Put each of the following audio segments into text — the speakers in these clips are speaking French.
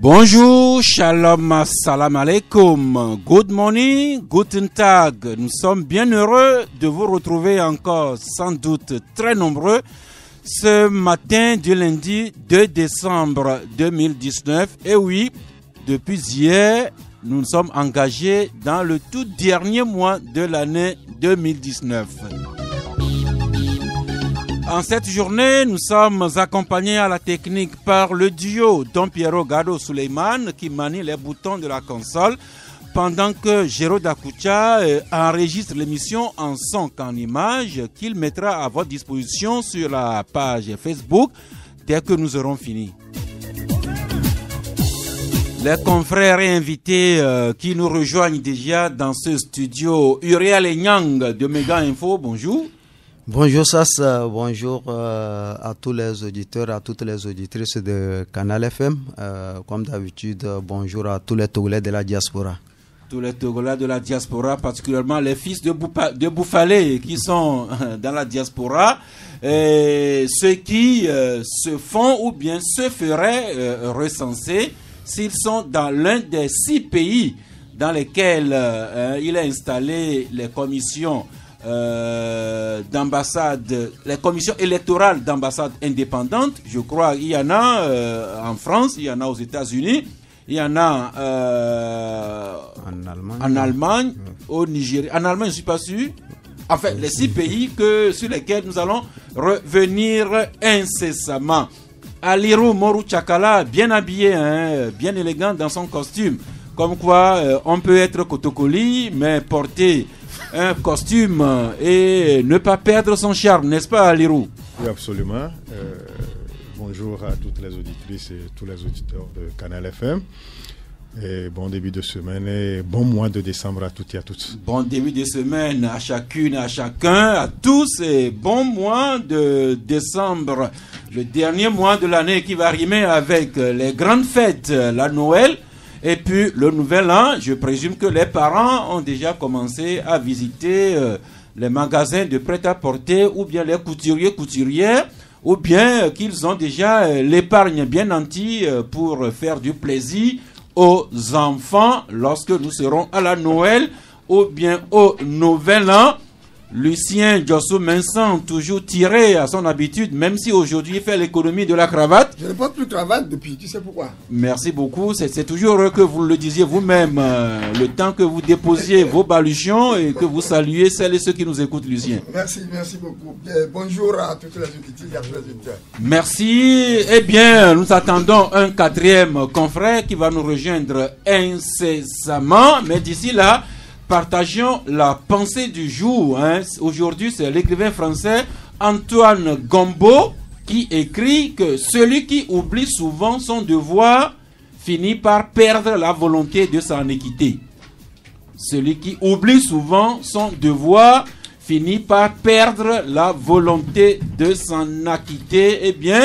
Bonjour, shalom, salam alaikum, good morning, guten tag. Nous sommes bien heureux de vous retrouver encore, sans doute très nombreux, ce matin du lundi 2 décembre 2019. Et oui, depuis hier, nous nous sommes engagés dans le tout dernier mois de l'année 2019. En cette journée, nous sommes accompagnés à la technique par le duo Don Piero Gado Suleiman qui manie les boutons de la console pendant que Géraud Dakucha enregistre l'émission en son qu'en image qu'il mettra à votre disposition sur la page Facebook dès que nous aurons fini. Les confrères et invités qui nous rejoignent déjà dans ce studio, Uriel Enyang de Mega Info, bonjour. Bonjour Sass, bonjour à tous les auditeurs, à toutes les auditrices de Canal FM. Comme d'habitude, bonjour à tous les Togolais de la diaspora. Tous les Togolais de la diaspora, particulièrement les fils de Boufalé qui sont dans la diaspora, et ceux qui se font ou bien se feraient recenser s'ils sont dans l'un des 6 pays dans lesquels il a installé les commissions d'ambassade, les commissions électorales d'ambassade indépendantes. Je crois qu'il y en a en France, il y en a aux États-Unis, il y en a en Allemagne, au Nigeria. En Allemagne, je ne suis pas sûr. Enfin, les 6 pays sur lesquels nous allons revenir incessamment. Aliru Moru Chakala, bien habillé, hein, bien élégant dans son costume. Comme quoi, on peut être Kotokoli, mais porter un costume et ne pas perdre son charme, n'est-ce pas, Aliru? Oui, absolument. Bonjour à toutes les auditrices et tous les auditeurs de Canal FM. Et bon début de semaine et bon mois de décembre à toutes et à tous. Bon début de semaine à chacune, à chacun, à tous et bon mois de décembre. Le dernier mois de l'année qui va rimer avec les grandes fêtes, la Noël. Et puis le nouvel an, je présume que les parents ont déjà commencé à visiter les magasins de prêt-à-porter ou bien les couturières ou bien qu'ils ont déjà l'épargne bien nantie pour faire du plaisir aux enfants lorsque nous serons à la Noël ou bien au nouvel an. Lucien Jossou Vincent, toujours tiré à son habitude, même si aujourd'hui il fait l'économie de la cravate. Je ne porte plus de cravate depuis, tu sais pourquoi? Merci beaucoup, c'est toujours heureux que vous le disiez vous-même, le temps que vous déposiez vos baluchons et que vous saluez celles et ceux qui nous écoutent, Lucien. Merci beaucoup. Bonjour à toutes les auditeurs et à tous les auditeurs. Merci. Eh bien, nous attendons un 4e confrère qui va nous rejoindre incessamment, mais d'ici là, partageons la pensée du jour. Hein. Aujourd'hui, c'est l'écrivain français Antoine Gombeau qui écrit que celui qui oublie souvent son devoir finit par perdre la volonté de s'en acquitter. Celui qui oublie souvent son devoir finit par perdre la volonté de s'en acquitter. Eh bien,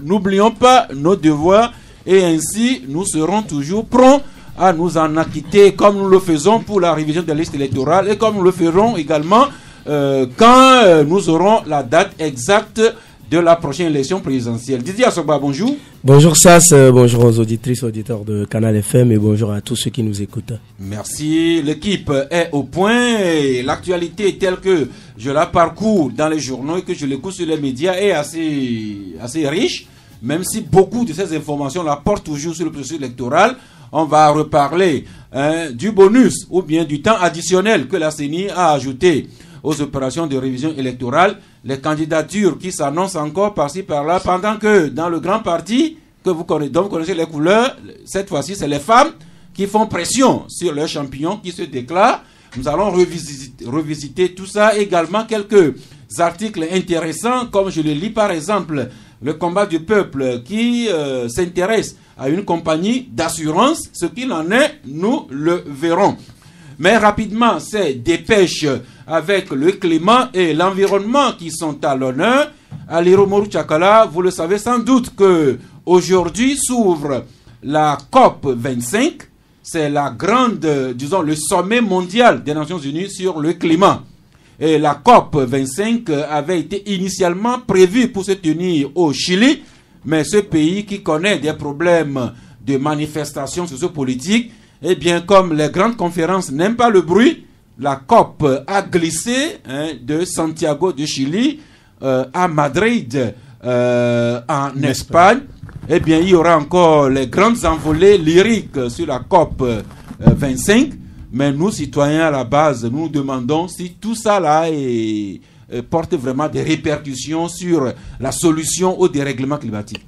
n'oublions pas nos devoirs et ainsi nous serons toujours prompts à nous en acquitter comme nous le faisons pour la révision des listes électorales et comme nous le ferons également quand nous aurons la date exacte de la prochaine élection présidentielle. Didier Assoba, bonjour. Bonjour Sass, bonjour aux auditrices, auditeurs de Canal FM et bonjour à tous ceux qui nous écoutent. Merci, l'équipe est au point et l'actualité telle que je la parcours dans les journaux et que je l'écoute sur les médias est assez riche, même si beaucoup de ces informations la portent toujours sur le processus électoral. On va reparler du bonus ou bien du temps additionnel que la CENI a ajouté aux opérations de révision électorale, les candidatures qui s'annoncent encore par-ci par-là, pendant que dans le grand parti que vous connaissez, dont vous connaissez les couleurs, cette fois-ci c'est les femmes qui font pression sur leurs champions qui se déclarent. Nous allons revisiter tout ça, également quelques articles intéressants, comme je le lis par exemple, le combat du peuple qui s'intéresse à une compagnie d'assurance, ce qu'il en est, nous le verrons. Mais rapidement, c'est dépêche avec le climat et l'environnement qui sont à l'honneur. Aliro Mourou Tchakala, vous le savez sans doute que aujourd'hui s'ouvre la COP 25. C'est la grande, disons, le sommet mondial des Nations Unies sur le climat. Et la COP 25 avait été initialement prévue pour se tenir au Chili, mais ce pays qui connaît des problèmes de manifestations sociopolitiques, eh bien, comme les grandes conférences n'aiment pas le bruit, la COP a glissé de Santiago de Chili à Madrid en Espagne. Eh bien, il y aura encore les grandes envolées lyriques sur la COP 25. Mais nous, citoyens à la base, nous demandons si tout ça là porte vraiment des répercussions sur la solution au dérèglement climatique.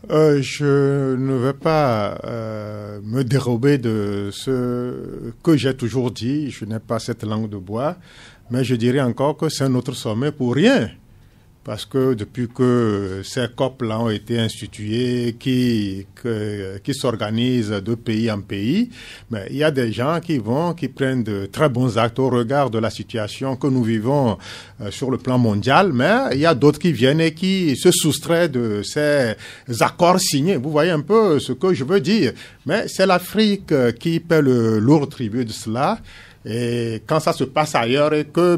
Je ne vais pas me dérober de ce que j'ai toujours dit. Je n'ai pas cette langue de bois. Mais je dirais encore que c'est un autre sommet pour rien. Parce que depuis que ces COP-là ont été instituées, qui s'organisent de pays en pays, mais il y a des gens qui prennent de très bons actes au regard de la situation que nous vivons sur le plan mondial, mais il y a d'autres qui viennent et qui se soustraient de ces accords signés. Vous voyez un peu ce que je veux dire. Mais c'est l'Afrique qui paie le lourd tribut de cela. Et quand ça se passe ailleurs et que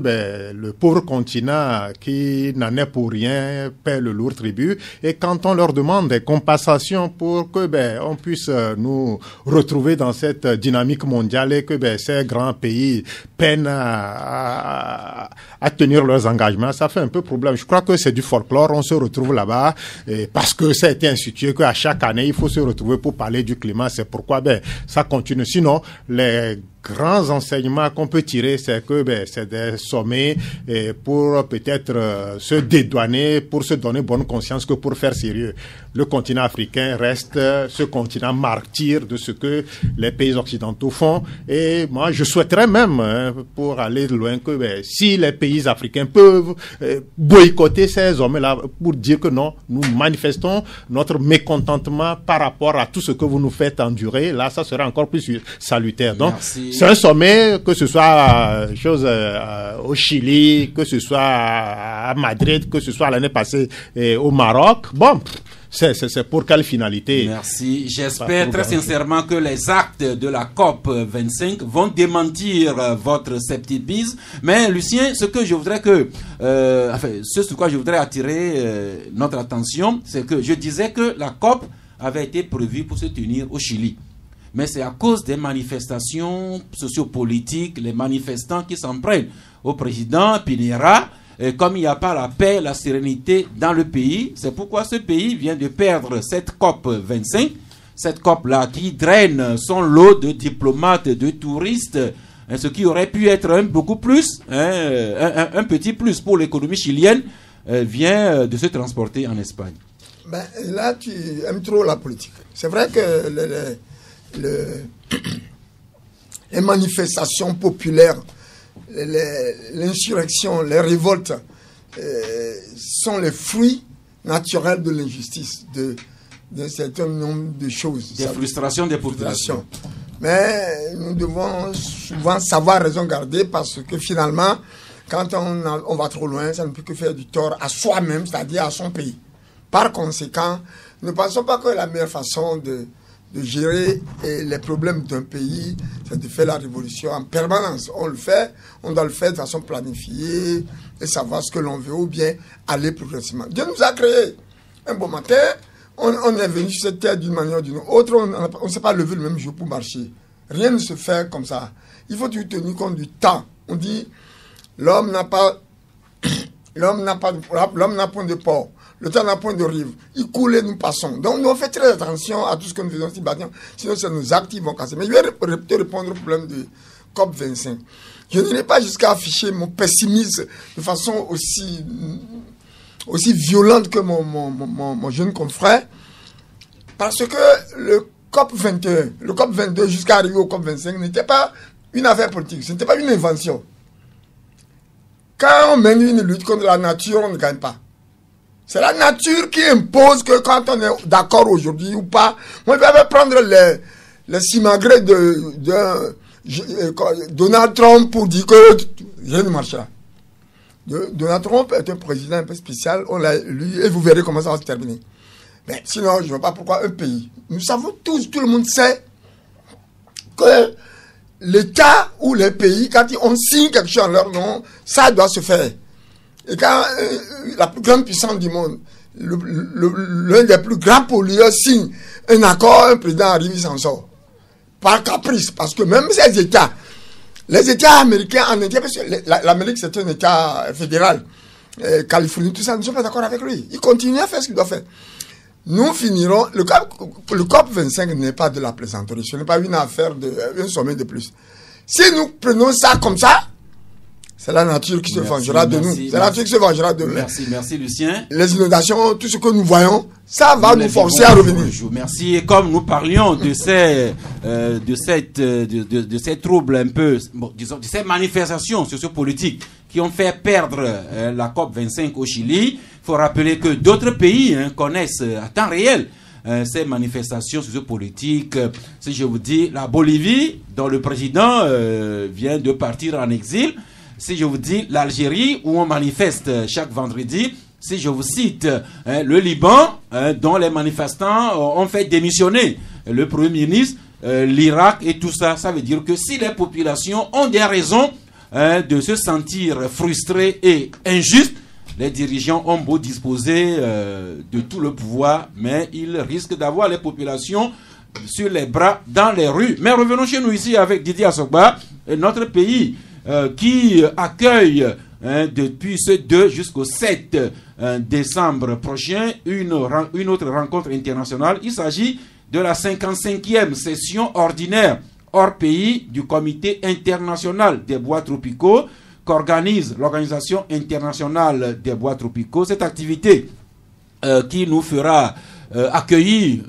le pauvre continent qui n'en est pour rien paie le lourd tribut, et quand on leur demande des compensations pour que on puisse nous retrouver dans cette dynamique mondiale et que ces grands pays peinent à tenir leurs engagements, ça fait un peu problème. Je crois que c'est du folklore, on se retrouve là-bas et parce que ça a été institué qu'à chaque année il faut se retrouver pour parler du climat, c'est pourquoi ça continue. Sinon, les grands enseignements qu'on peut tirer, c'est que c'est des sommets pour peut-être se dédouaner, pour se donner bonne conscience que pour faire sérieux. Le continent africain reste ce continent martyr de ce que les pays occidentaux font. Et moi, je souhaiterais même, pour aller loin, que si les pays africains peuvent boycotter ces hommes-là pour dire que non, nous manifestons notre mécontentement par rapport à tout ce que vous nous faites endurer, là, ça serait encore plus salutaire. Donc, c'est un sommet, que ce soit au Chili, que ce soit à Madrid, que ce soit l'année passée au Maroc. Bon, c'est pour quelle finalité? Merci. J'espère très sincèrement que les actes de la COP 25 vont démentir votre scepticisme. Mais Lucien, ce que je voudrais ce sur quoi je voudrais attirer notre attention, c'est que je disais que la COP avait été prévue pour se tenir au Chili. Mais c'est à cause des manifestations sociopolitiques, les manifestants qui s'en prennent au président Piñera. Et comme il n'y a pas la paix, la sérénité dans le pays, c'est pourquoi ce pays vient de perdre cette COP 25. Cette COP-là qui draine son lot de diplomates, de touristes, ce qui aurait pu être beaucoup plus, un petit plus pour l'économie chilienne, vient de se transporter en Espagne. Là, tu aimes trop la politique. C'est vrai que les manifestations populaires, l'insurrection, les révoltes sont les fruits naturels de l'injustice, d'un certain nombre de choses. Des frustrations des populations. Mais nous devons souvent savoir raison garder parce que finalement, quand on va trop loin, ça ne peut que faire du tort à soi-même, c'est-à-dire à son pays. Par conséquent, ne pensons pas que la meilleure façon de gérer les problèmes d'un pays, c'est de faire la révolution en permanence. On doit le faire de façon planifiée et savoir ce que l'on veut ou bien aller progressivement. Dieu nous a créés. Un beau matin, on est venu sur cette terre d'une manière ou d'une autre. On ne s'est pas levé le même jour pour marcher. Rien ne se fait comme ça. Il faut tenir compte du temps. On dit, l'homme n'a point de port. Le temps n'a point de rive. Il coule et nous passons. Donc, nous, on fait très attention à tout ce que nous faisons. Sinon, c'est nos actes qui vont casser. Mais je vais te répondre au problème de COP25. Je n'irai pas jusqu'à afficher mon pessimisme de façon aussi violente que mon jeune confrère. Parce que le COP22 jusqu'à arriver au COP25 n'était pas une affaire politique. Ce n'était pas une invention. Quand on mène une lutte contre la nature, on ne gagne pas. C'est la nature qui impose que quand on est d'accord aujourd'hui ou pas, moi je vais prendre les simagrées Donald Trump pour dire que rien ne marchera. Donald Trump est un président un peu spécial, on l'a élu et vous verrez comment ça va se terminer. Mais sinon, je ne vois pas pourquoi un pays. Nous savons tous, tout le monde sait que l'État ou les pays, quand on signe quelque chose en leur nom, ça doit se faire. Et quand la plus grande puissance du monde, l'un des plus grands pollueurs signe un accord, un président arrive, il s'en sort. Par caprice, parce que même ces États, les États américains en Inde, parce que l'Amérique c'est un État fédéral, Californie, tout ça, ne sont pas d'accord avec lui. Il continue à faire ce qu'il doit faire. Nous finirons, le COP 25 n'est pas de la plaisanterie, ce n'est pas une affaire un sommet de plus. Si nous prenons ça comme ça, c'est la nature qui se vengera de nous. C'est la nature qui se vengera de nous. Merci Lucien. Les inondations, tout ce que nous voyons, ça va nous forcer à revenir. Merci. Et comme nous parlions de ces troubles un peu, disons, de ces manifestations sociopolitiques qui ont fait perdre la COP 25 au Chili, il faut rappeler que d'autres pays connaissent à temps réel ces manifestations sociopolitiques. Si je vous dis la Bolivie, dont le président vient de partir en exil. Si je vous dis l'Algérie, où on manifeste chaque vendredi. Si je vous cite le Liban, dont les manifestants ont fait démissionner le Premier ministre, l'Irak et tout ça. Ça veut dire que si les populations ont des raisons de se sentir frustrées et injustes, les dirigeants ont beau disposer de tout le pouvoir, mais ils risquent d'avoir les populations sur les bras dans les rues. Mais revenons chez nous ici avec Didier Assogba, notre pays qui accueille depuis ce 2 jusqu'au 7 décembre prochain une autre rencontre internationale. Il s'agit de la 55e session ordinaire hors pays du Comité international des bois tropicaux qu'organise l'Organisation internationale des bois tropicaux. Cette activité qui nous fera accueillir,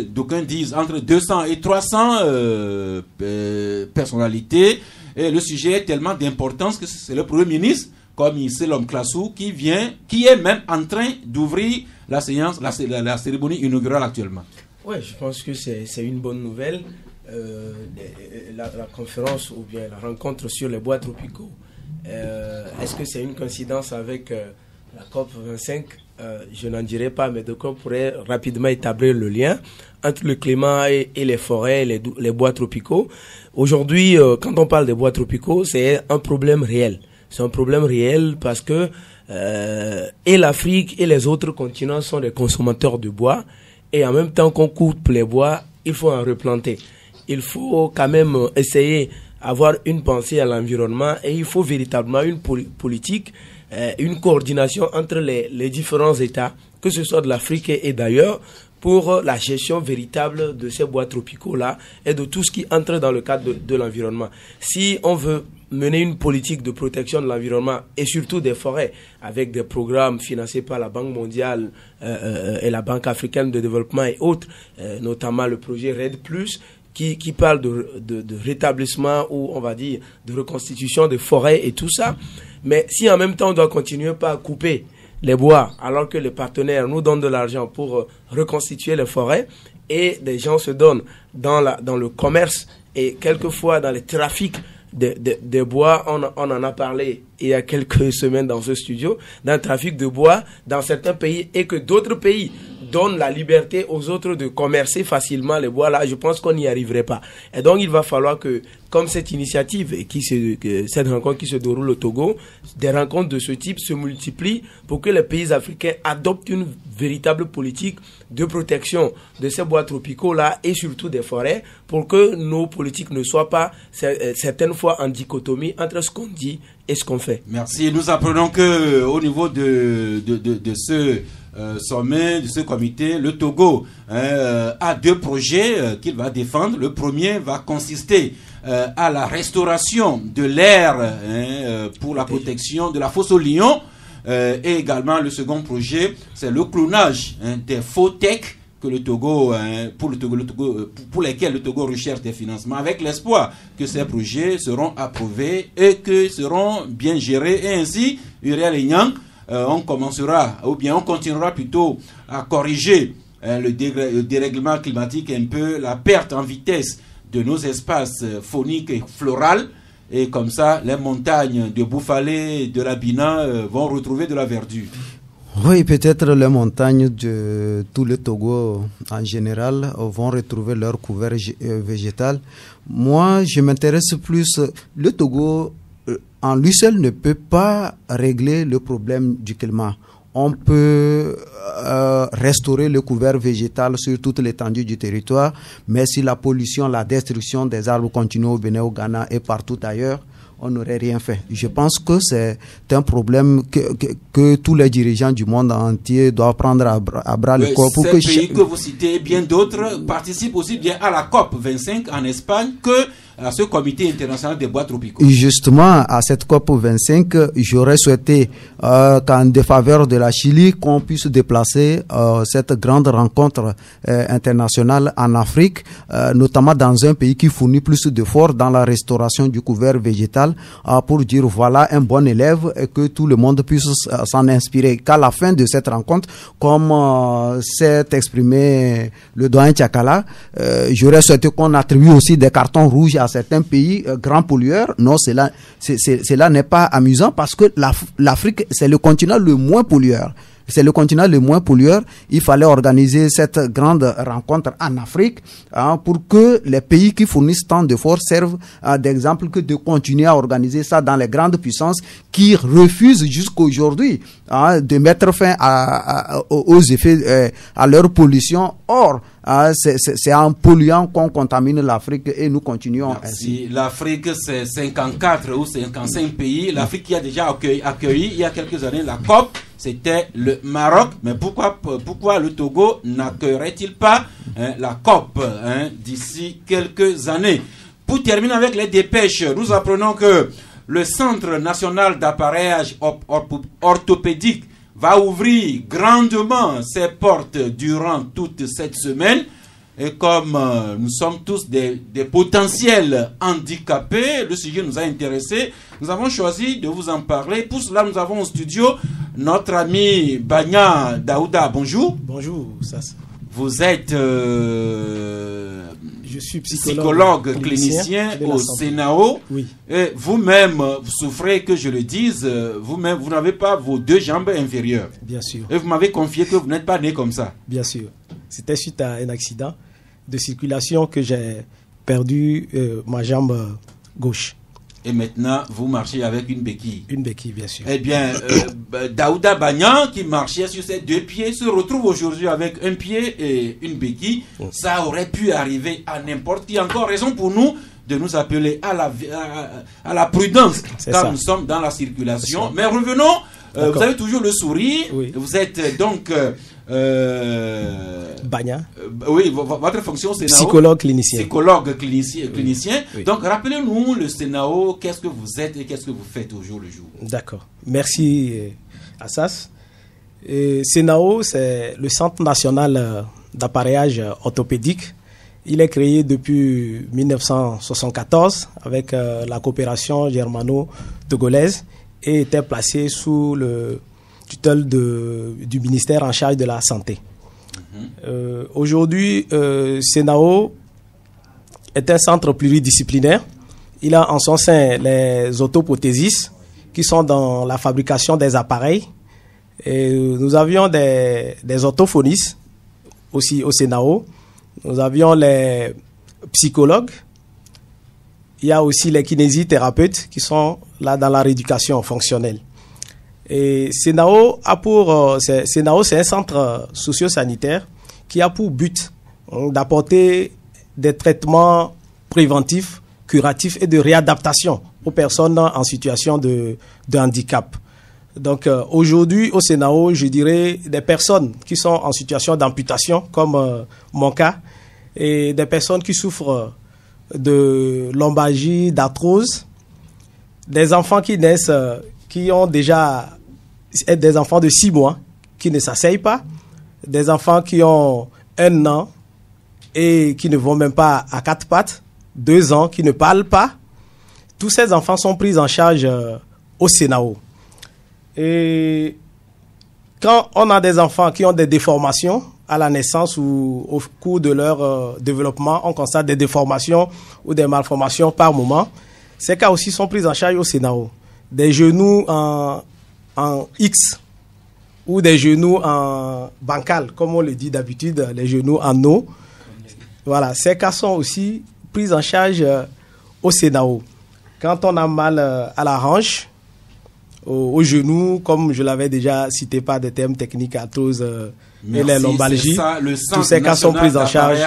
d'aucuns disent, entre 200 et 300 personnalités. Et le sujet est tellement d'importance que c'est le Premier ministre, comme Selom Klassou, qui est même en train d'ouvrir la séance, la cérémonie inaugurale actuellement. Oui, je pense que c'est une bonne nouvelle. La conférence ou bien la rencontre sur les bois tropicaux, est-ce que c'est une coïncidence avec la COP 25? Je n'en dirais pas, mais donc on pourrait rapidement établir le lien entre le climat et les forêts, les bois tropicaux. Aujourd'hui, quand on parle des bois tropicaux, c'est un problème réel. C'est un problème réel parce que et l'Afrique et les autres continents sont des consommateurs de bois, et en même temps qu'on coupe les bois, il faut en replanter. Il faut quand même essayer d'avoir une pensée à l'environnement, et il faut véritablement une politique, une coordination entre les différents États, que ce soit de l'Afrique et d'ailleurs, pour la gestion véritable de ces bois tropicaux-là et de tout ce qui entre dans le cadre de l'environnement. Si on veut mener une politique de protection de l'environnement et surtout des forêts avec des programmes financés par la Banque mondiale et la Banque africaine de développement et autres, notamment le projet RED+, qui parle de rétablissement ou on va dire de reconstitution des forêts et tout ça. Mais si en même temps on doit continuer pas à couper les bois alors que les partenaires nous donnent de l'argent pour reconstituer les forêts, et des gens se donnent dans le commerce et quelquefois dans les trafics de bois, on en a parlé il y a quelques semaines dans ce studio, d'un trafic de bois dans certains pays, et que d'autres pays donnent la liberté aux autres de commercer facilement les bois, là, je pense qu'on n'y arriverait pas. Et donc, il va falloir que, comme cette initiative, cette rencontre qui se déroule au Togo, des rencontres de ce type se multiplient pour que les pays africains adoptent une véritable politique de protection de ces bois tropicaux-là et surtout des forêts, pour que nos politiques ne soient pas certaines fois en dichotomie entre ce qu'on dit et ce qu'on fait. Merci. Nous apprenons que au niveau de ce sommet, de ce comité, le Togo a 2 projets qu'il va défendre. Le premier va consister à la restauration de l'air pour la protection de la fosse aux lions, et également le second projet, c'est le clonage des faux techs que le Togo, pour lesquels le Togo recherche des financements, avec l'espoir que ces projets seront approuvés et que seront bien gérés, et ainsi, Uriel Enyang, on continuera plutôt à corriger le dérèglement climatique, un peu la perte en vitesse de nos espaces fauniques et floraux. Et comme ça, les montagnes de Boufalé, de la Bina vont retrouver de la verdure. Oui, peut-être les montagnes de tout le Togo en général vont retrouver leur couvert végétal. Moi, je m'intéresse plus. Le Togo, en lui seul, ne peut pas régler le problème du climat. On peut restaurer le couvert végétal sur toute l'étendue du territoire, mais si la pollution, la destruction des arbres continue au Bénin, au Ghana et partout ailleurs, on n'aurait rien fait. Je pense que c'est un problème que tous les dirigeants du monde entier doivent prendre à bras le corps. Pour ces pays que vous citez et bien d'autres participent aussi bien à la COP 25 en Espagne que à ce comité international des bois tropicaux. Justement, à cette COP 25, j'aurais souhaité qu'en défaveur de la Chili, qu'on puisse déplacer cette grande rencontre internationale en Afrique, notamment dans un pays qui fournit plus d'efforts dans la restauration du couvert végétal, pour dire voilà un bon élève et que tout le monde puisse s'en inspirer. Qu'à la fin de cette rencontre, comme s'est exprimé le doyen Tchakala, j'aurais souhaité qu'on attribue aussi des cartons rouges à certains pays grands pollueurs. Non, cela n'est pas amusant parce que l'Afrique, c'est le continent le moins pollueur. C'est le continent le moins pollueur. Il fallait organiser cette grande rencontre en Afrique pour que les pays qui fournissent tant d'efforts servent d'exemple, que de continuer à organiser ça dans les grandes puissances qui refusent jusqu'à aujourd'hui de mettre fin aux effets, à leur pollution. Or, c'est en polluant qu'on contamine l'Afrique et nous continuons ainsi. L'Afrique, c'est 54 ou 55 pays. L'Afrique qui a déjà accueilli il y a quelques années la COP, c'était le Maroc. Mais pourquoi le Togo n'accueillerait-il pas la COP d'ici quelques années? Pour terminer avec les dépêches, nous apprenons que le Centre national d'appareillage orthopédique va ouvrir grandement ses portes durant toute cette semaine. Et comme nous sommes tous des potentiels handicapés, le sujet nous a intéressés. Nous avons choisi de vous en parler. Pour cela, nous avons au studio notre ami Banya Daouda. Bonjour. Bonjour, Sass. Vous êtes je suis psychologue clinicien au CNAO. Oui. Et vous-même, vous souffrez, que je le dise, vous-même, vous n'avez pas vos deux jambes inférieures. Bien sûr. Et vous m'avez confié que vous n'êtes pas né comme ça. Bien sûr. C'était suite à un accident de circulation que j'ai perdu ma jambe gauche. Et maintenant, vous marchez avec une béquille. Une béquille, bien sûr. Eh bien, Daouda Banyan, qui marchait sur ses deux pieds, se retrouve aujourd'hui avec un pied et une béquille. Ça aurait pu arriver à n'importe qui. Encore raison pour nous de nous appeler à la prudence quand nous sommes dans la circulation. Mais revenons, vous avez toujours le sourire. Oui. Vous êtes donc... Banya. Oui, votre fonction c'est psychologue clinicien. Psychologue clinicien. Oui. Donc rappelez-nous le CNAO, qu'est-ce que vous êtes et qu'est-ce que vous faites au jour le jour. D'accord. Merci Assas. CNAO, c'est le Centre national d'appareillage orthopédique. Il est créé depuis 1974 avec la coopération germano-togolaise et était placé sous le tutelle du ministère en charge de la santé. Aujourd'hui, CNAO est un centre pluridisciplinaire. Il a en son sein les orthoprothésistes qui sont dans la fabrication des appareils. Et nous avions des orthophonistes aussi au CNAO. Nous avions les psychologues. Il y a aussi les kinésithérapeutes qui sont là dans la rééducation fonctionnelle. Et CNAO c'est un centre socio-sanitaire qui a pour but d'apporter des traitements préventifs, curatifs et de réadaptation aux personnes en situation de handicap. Donc aujourd'hui au CNAO, je dirais des personnes qui sont en situation d'amputation comme mon cas et des personnes qui souffrent de lombalgie, d'arthrose, des enfants qui naissent, qui ont déjà des enfants de 6 mois qui ne s'asseyent pas, des enfants qui ont 1 an et qui ne vont même pas à 4 pattes, 2 ans, qui ne parlent pas. Tous ces enfants sont pris en charge au CNAO. Et quand on a des enfants qui ont des déformations à la naissance ou au cours de leur développement, on constate des déformations ou des malformations par moment. Ces cas aussi sont pris en charge au CENAO. Des genoux en X ou des genoux en bancal, comme on le dit d'habitude, les genoux en O. Voilà, ces cas sont aussi pris en charge au CENAO. Quand on a mal à la hanche, au genou, comme je l'avais déjà cité par des termes techniques, arthrose et les lombalgies, tous ces cas sont pris en charge.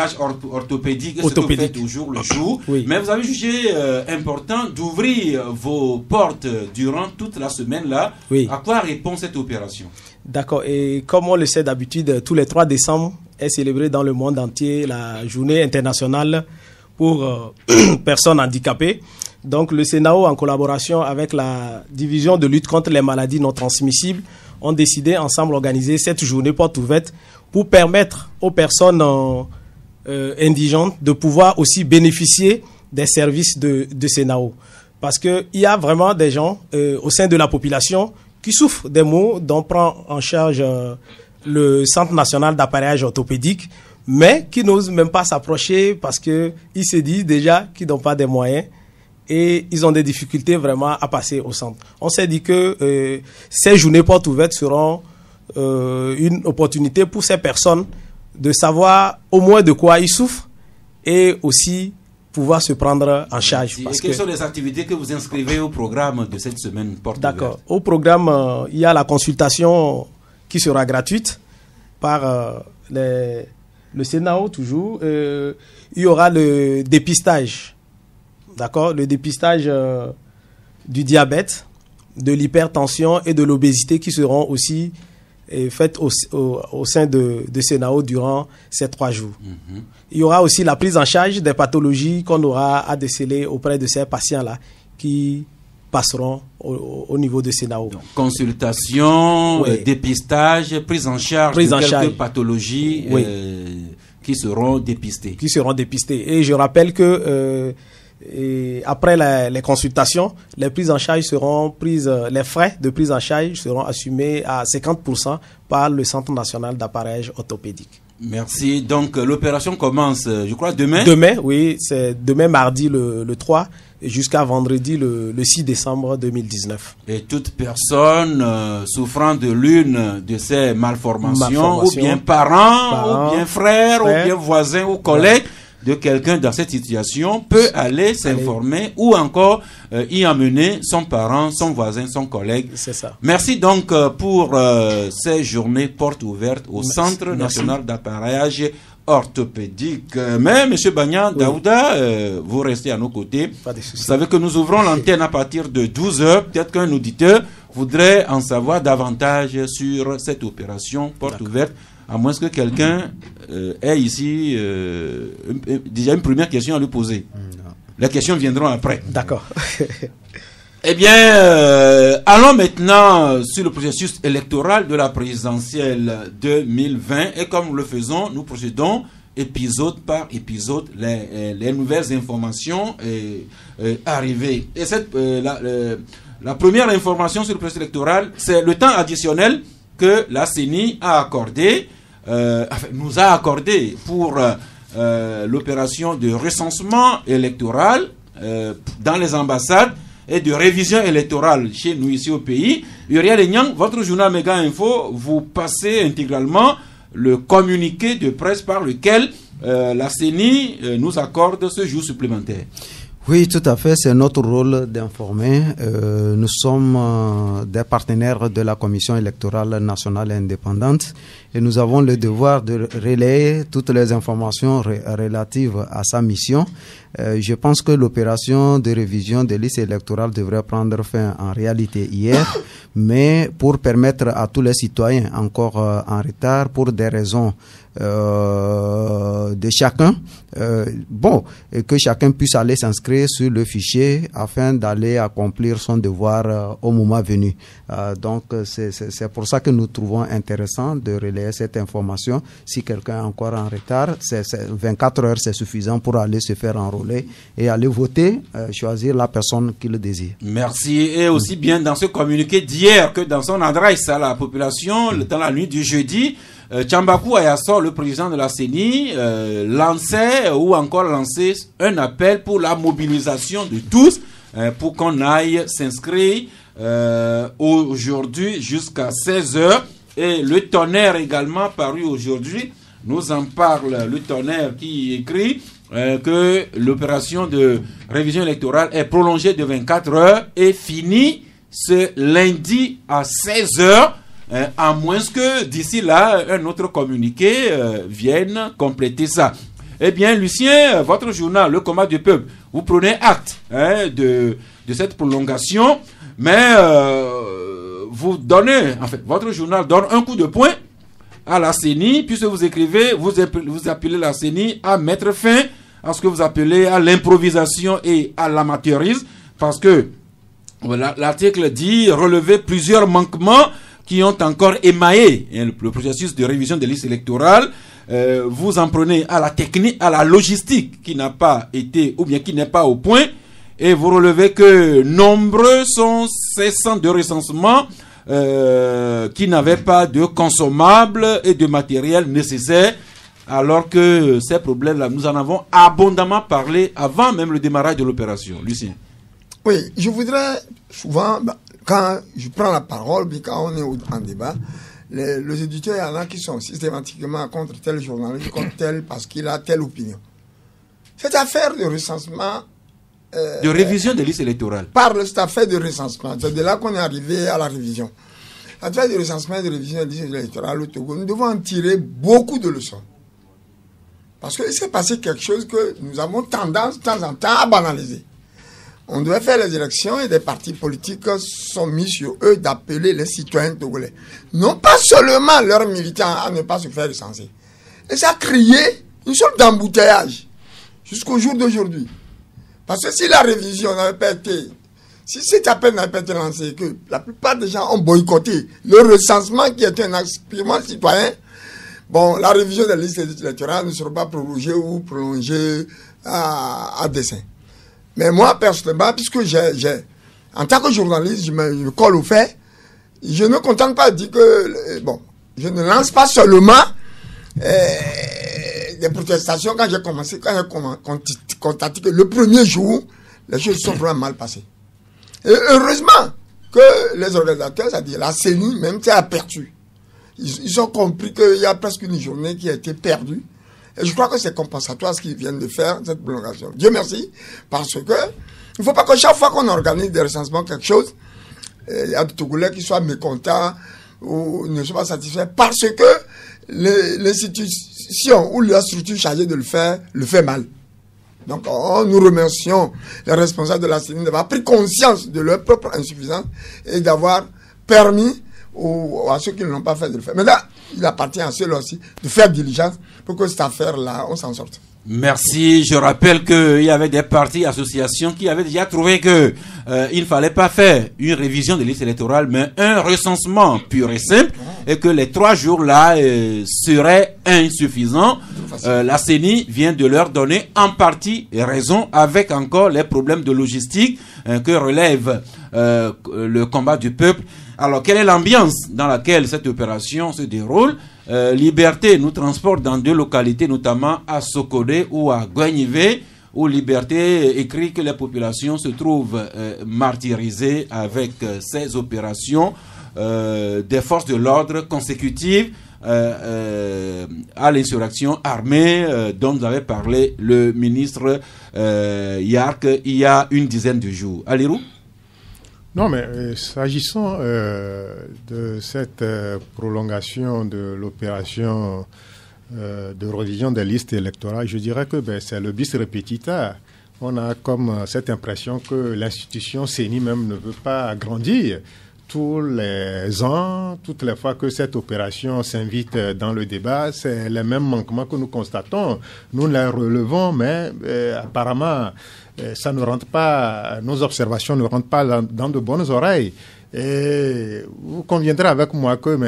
Orthopédique, c'est ce que vous faites toujours le jour. Oui. Mais vous avez jugé important d'ouvrir vos portes durant toute la semaine là. Oui. À quoi répond cette opération? D'accord. Et comme on le sait d'habitude, tous les 3 décembre est célébrée dans le monde entier la journée internationale pour personnes handicapées. Donc le CENAO, en collaboration avec la division de lutte contre les maladies non transmissibles, ont décidé ensemble d'organiser cette journée porte ouverte pour permettre aux personnes indigentes de pouvoir aussi bénéficier des services de CENAO. Parce qu'il y a vraiment des gens au sein de la population qui souffrent des maux dont prend en charge le Centre national d'appareillage orthopédique, mais qui n'osent même pas s'approcher parce qu'ils se disent déjà qu'ils n'ont pas des moyens et ils ont des difficultés vraiment à passer au centre. On s'est dit que ces journées portes ouvertes seront une opportunité pour ces personnes de savoir au moins de quoi ils souffrent et aussi pouvoir se prendre en charge. Et quelles sont les activités que vous inscrivez au programme de cette semaine porte ouverte? D'accord. Au programme, il y a la consultation qui sera gratuite par le CENAO toujours. Il y aura le dépistage. D'accord, le dépistage du diabète, de l'hypertension et de l'obésité qui seront aussi faites au sein de CENAO durant ces 3 jours. Il y aura aussi la prise en charge des pathologies qu'on aura à déceler auprès de ces patients-là qui passeront au niveau de CENAO. Donc, consultation, dépistage, prise en charge de quelques pathologies qui seront dépistées. Et je rappelle que et après les consultations, les prises en charge les frais de prise en charge seront assumés à 50% par le Centre national d'appareillage orthopédique. Merci. Donc l'opération commence, je crois, demain. Demain, oui, c'est demain mardi le 3 jusqu'à vendredi le 6 décembre 2019. Et toute personne souffrant de l'une de ces malformations, ou bien parents, ou bien frères, ou bien voisins ou collègues de quelqu'un dans cette situation peut aller s'informer ou encore y amener son parent, son voisin, son collègue. C'est ça. Merci donc pour ces journées portes ouvertes au Centre national d'appareillage orthopédique. Mais M. Bagnan, Daouda, vous restez à nos côtés. Pas de souci. Vous savez que nous ouvrons l'antenne à partir de 12h. Peut-être qu'un auditeur voudrait en savoir davantage sur cette opération porte ouverte. À moins que quelqu'un ait ici déjà une première question à lui poser. Les questions viendront après. D'accord. Eh bien, allons maintenant sur le processus électoral de la présidentielle 2020. Et comme nous le faisons, nous procédons épisode par épisode, les nouvelles informations arrivées. Et la première information sur le processus électoral, c'est le temps additionnel que la CENI a accordé, nous a accordé pour l'opération de recensement électoral dans les ambassades et de révision électorale chez nous ici au pays. Uriel Enyang, votre journal Méga Info, vous passez intégralement le communiqué de presse par lequel la CENI nous accorde ce jour supplémentaire. Oui, tout à fait. C'est notre rôle d'informer. Nous sommes des partenaires de la Commission électorale nationale indépendante et nous avons le devoir de relayer toutes les informations relatives à sa mission. Je pense que l'opération de révision des listes électorales devrait prendre fin en réalité hier, mais pour permettre à tous les citoyens encore en retard pour des raisons de chacun, que chacun puisse aller s'inscrire sur le fichier afin d'aller accomplir son devoir au moment venu. Donc c'est pour ça que nous trouvons intéressant de relayer cette information. Si quelqu'un est encore en retard, 24 heures c'est suffisant pour aller se faire enrôler et aller voter, choisir la personne qu'il désire. Merci. Et aussi bien dans ce communiqué d'hier que dans son adresse à la population dans la nuit du jeudi, Tchambakou Ayassor, le président de la CENI, lançait un appel pour la mobilisation de tous pour qu'on aille s'inscrire aujourd'hui jusqu'à 16h. Et le Tonnerre également paru aujourd'hui nous en parle, le Tonnerre qui écrit que l'opération de révision électorale est prolongée de 24 heures et finie ce lundi à 16h, à moins que d'ici là un autre communiqué vienne compléter ça. Eh bien, Lucien, votre journal, Le Combat du Peuple, vous prenez acte de cette prolongation, mais vous donnez, en fait, votre journal donne un coup de poing à la CENI, puisque vous écrivez, vous appelez la CENI à mettre fin à ce que vous appelez à l'improvisation et à l'amateurisme, parce que voilà, l'article dit relever plusieurs manquements qui ont encore émaillé le processus de révision des listes électorales. Vous en prenez à la technique, à la logistique qui n'a pas été, ou bien qui n'est pas au point, et vous relevez que nombreux sont ces centres de recensement qui n'avaient pas de consommables et de matériel nécessaire, alors que ces problèmes-là, nous en avons abondamment parlé avant même le démarrage de l'opération. Lucien. Oui, je voudrais souvent, quand je prends la parole, puis quand on est en débat, les éditeurs, il y en a qui sont systématiquement contre tel journaliste, contre tel, parce qu'il a telle opinion. Cette affaire de recensement... de révision des listes électorales. Parle cette affaire de recensement. C'est de là qu'on est arrivé à la révision. L'affaire de recensement et de révision des listes électorales au Togo, nous devons en tirer beaucoup de leçons. Parce qu'il s'est passé quelque chose que nous avons tendance, de temps en temps, à banaliser. On devait faire les élections et des partis politiques sont mis sur eux d'appeler les citoyens togolais. Non pas seulement leurs militants à ne pas se faire recenser. Et ça a créé une sorte d'embouteillage jusqu'au jour d'aujourd'hui. Parce que si la révision n'avait pas été, si cet appel n'avait pas été lancé, que la plupart des gens ont boycotté le recensement qui était un aspirement citoyen, bon, la révision des listes électorales ne sera pas prolongée ou prolongée à dessein. Mais moi, personnellement, puisque en tant que journaliste, je me colle au fait, je ne me contente pas de dire que, je ne lance pas seulement des protestations quand j'ai constaté que le premier jour, les choses sont vraiment mal passées. Et heureusement que les organisateurs, c'est-à-dire la CENI même, s'est aperçu. Ils ont compris qu'il y a presque une journée qui a été perdue. Et je crois que c'est compensatoire ce qu'ils viennent de faire, cette prolongation. Dieu merci, parce que il ne faut pas que chaque fois qu'on organise des recensements, quelque chose, il y a des Togolais qui soient mécontents ou ne soient pas satisfaits parce que l'institution ou la structure chargée de le fait mal. Donc, nous remercions les responsables de la CENI d'avoir pris conscience de leur propre insuffisance et d'avoir permis à ceux qui ne l'ont pas fait de le faire. Mais là, il appartient à ceux-là aussi de faire diligence pour que cette affaire-là, on s'en sorte. Merci. Je rappelle qu'il y avait des partis, associations qui avaient déjà trouvé que il ne fallait pas faire une révision des listes électorales, mais un recensement pur et simple, et que les 3 jours-là seraient insuffisants. La CENI vient de leur donner en partie raison, avec encore les problèmes de logistique que relève le combat du peuple. Alors, quelle est l'ambiance dans laquelle cette opération se déroule? Liberté nous transporte dans 2 localités, notamment à Sokodé ou à Guagnivé, où Liberté écrit que les populations se trouvent martyrisées avec ces opérations des forces de l'ordre consécutives à l'insurrection armée dont nous avait parlé le ministre Yark il y a une dizaine de jours. Alirou? Non, mais s'agissant de cette prolongation de l'opération de révision des listes électorales, je dirais que c'est le bis repetita. On a comme cette impression que l'institution CENI même ne veut pas grandir. Tous les ans, toutes les fois que cette opération s'invite dans le débat, c'est les mêmes manquements que nous constatons. Nous les relevons, mais apparemment, ça ne rentre pas, nos observations ne rentrent pas dans de bonnes oreilles. Et vous conviendrez avec moi que,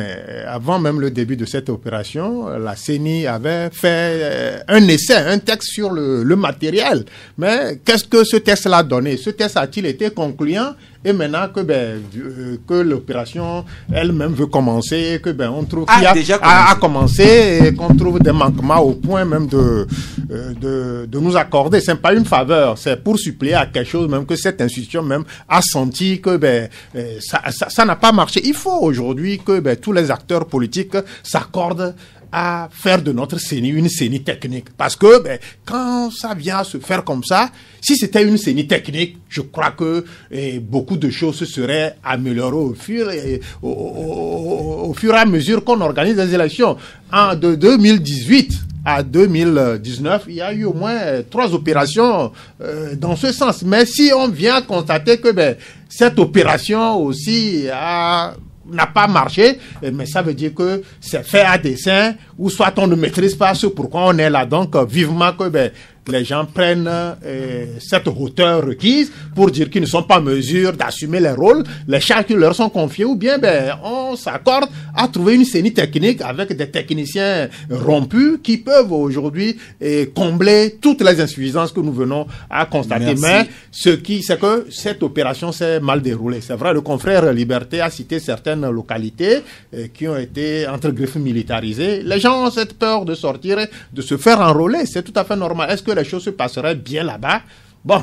avant même le début de cette opération, la CENI avait fait un essai, un texte sur le matériel. Mais qu'est-ce que ce texte a donné? Ce texte a-t-il été concluant? Et maintenant que l'opération elle-même veut commencer, que on trouve qu'il a commencé et qu'on trouve des manquements au point même de nous accorder. C'est pas une faveur, c'est pour suppléer à quelque chose même que cette institution même a senti que ça n'a pas marché. Il faut aujourd'hui que tous les acteurs politiques s'accordent à faire de notre CENI une CENI technique. Parce que quand ça vient à se faire comme ça, si c'était une CENI technique, je crois que beaucoup de choses se seraient améliorées au fur et à mesure qu'on organise les élections. De 2018 à 2019, il y a eu au moins 3 opérations dans ce sens. Mais si on vient constater que cette opération aussi n'a pas marché, mais ça veut dire que c'est fait à dessein, ou soit on ne maîtrise pas ce pourquoi on est là. Donc, vivement que les gens prennent cette hauteur requise pour dire qu'ils ne sont pas en mesure d'assumer les rôles, les charges qui leur sont confiées, ou bien on s'accorde à trouver une CENI technique avec des techniciens rompus qui peuvent aujourd'hui combler toutes les insuffisances que nous venons à constater. Mais c'est que cette opération s'est mal déroulée. C'est vrai, le confrère Liberté a cité certaines localités qui ont été entre griffes militarisées. Les gens ont cette peur de sortir, de se faire enrôler. C'est tout à fait normal. Est-ce que les choses se passeraient bien là-bas? Bon,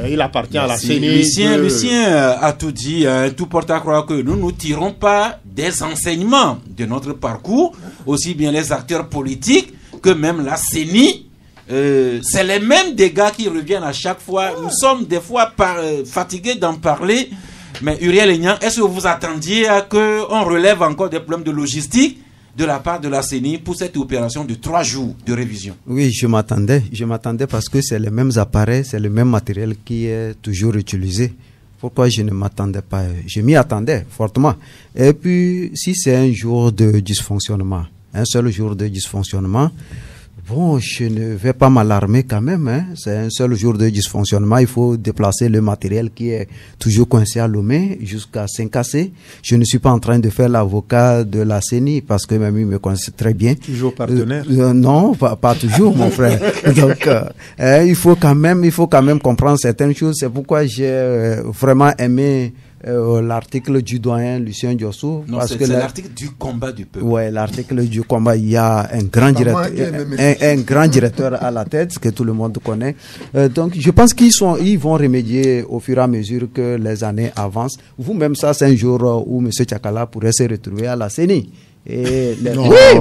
il appartient à la CENI. Lucien a tout dit. Tout porte à croire que nous ne tirons pas des enseignements de notre parcours, aussi bien les acteurs politiques que même la CENI. C'est les mêmes dégâts qui reviennent à chaque fois. Nous sommes des fois fatigués d'en parler. Mais Uriel Aignan, est-ce que vous attendiez à qu'on relève encore des problèmes de logistique de la part de la CENI pour cette opération de 3 jours de révision? Oui, je m'attendais parce que c'est les mêmes appareils, c'est le même matériel qui est toujours utilisé. Pourquoi je ne m'attendais pas? Je m'y attendais fortement. Et puis, si c'est un jour de dysfonctionnement, un seul jour de dysfonctionnement, bon, je ne vais pas m'alarmer quand même. C'est un seul jour de dysfonctionnement. Il faut déplacer le matériel qui est toujours coincé à Lomé jusqu'à Saint-Cassé. Je ne suis pas en train de faire l'avocat de la CENI parce que même il me connaît très bien. Toujours partenaire? Non, pas toujours, mon frère. Donc, il faut quand même comprendre certaines choses. C'est pourquoi j'ai vraiment aimé l'article du doyen Lucien Diossou. Non, c'est l'article du combat du peuple. Ouais, l'article du combat. Il y a un grand directeur à la tête que tout le monde connaît. Donc, je pense ils vont remédier au fur et à mesure que les années avancent. Vous-même, ça, c'est un jour où M. Tchakala pourrait se retrouver à la CENI.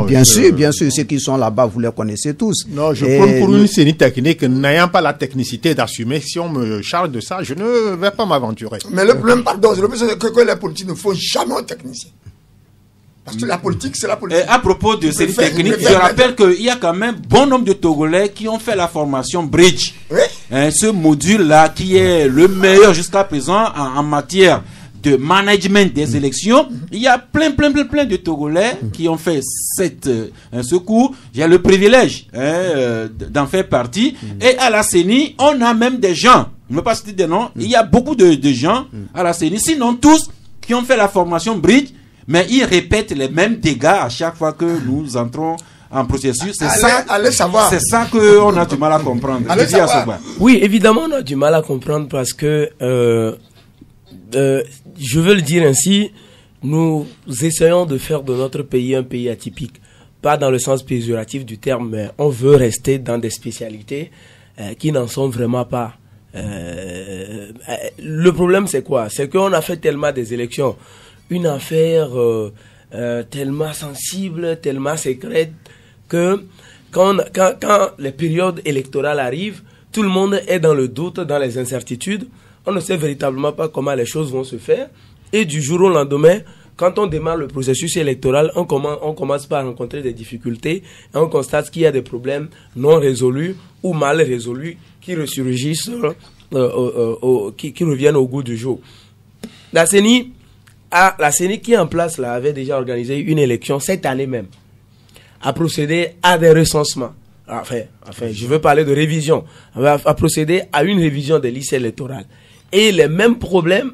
Bien sûr, ceux qui sont là-bas, vous les connaissez tous. Non, je prends pour une CENI technique, n'ayant pas la technicité d'assumer, si on me charge de ça, je ne vais pas m'aventurer. Mais le problème, c'est que les politiques ne font jamais un technicien. Parce que la politique, c'est la politique. À propos de CENI technique, je rappelle qu'il y a quand même bon nombre de Togolais qui ont fait la formation Bridge. Oui. Ce module-là qui est le meilleur jusqu'à présent en matière de management des élections. Il y a plein de Togolais qui ont fait ce cours. J'ai le privilège d'en faire partie. Et à la CENI, on a même des gens, je ne veux pas citer des noms, il y a beaucoup de gens à la CENI, sinon tous, qui ont fait la formation Bridge, mais ils répètent les mêmes dégâts à chaque fois que nous entrons en processus. C'est ça qu'on a du mal à comprendre. Oui, évidemment, on a du mal à comprendre parce que je veux le dire ainsi, nous essayons de faire de notre pays un pays atypique. Pas dans le sens péjoratif du terme, mais on veut rester dans des spécialités qui n'en sont vraiment pas. Le problème, c'est quoi? C'est qu'on a fait tellement des élections, une affaire tellement sensible, tellement secrète, que quand les périodes électorales arrivent, tout le monde est dans le doute, dans les incertitudes. On ne sait véritablement pas comment les choses vont se faire. Et du jour au lendemain, quand on démarre le processus électoral, on commence par rencontrer des difficultés et on constate qu'il y a des problèmes non résolus ou mal résolus qui ressurgissent, qui reviennent au goût du jour. La CENI qui est en place là avait déjà organisé une élection cette année même, a procédé à des recensements. Enfin, je veux parler de révision. A procédé à une révision des listes électorales. Et les mêmes problèmes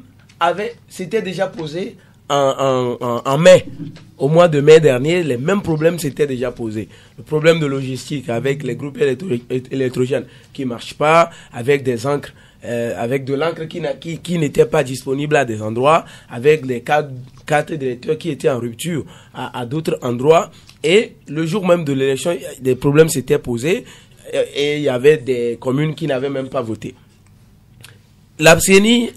s'étaient déjà posés en mai. Au mois de mai dernier, les mêmes problèmes s'étaient déjà posés. Le problème de logistique avec les groupes électrogènes qui ne marchent pas, avec des encres avec de l'encre qui n'était pas disponible à des endroits, avec les cartes de lecteurs qui étaient en rupture à d'autres endroits. Et le jour même de l'élection, des problèmes s'étaient posés et il y avait des communes qui n'avaient même pas voté. La CENI,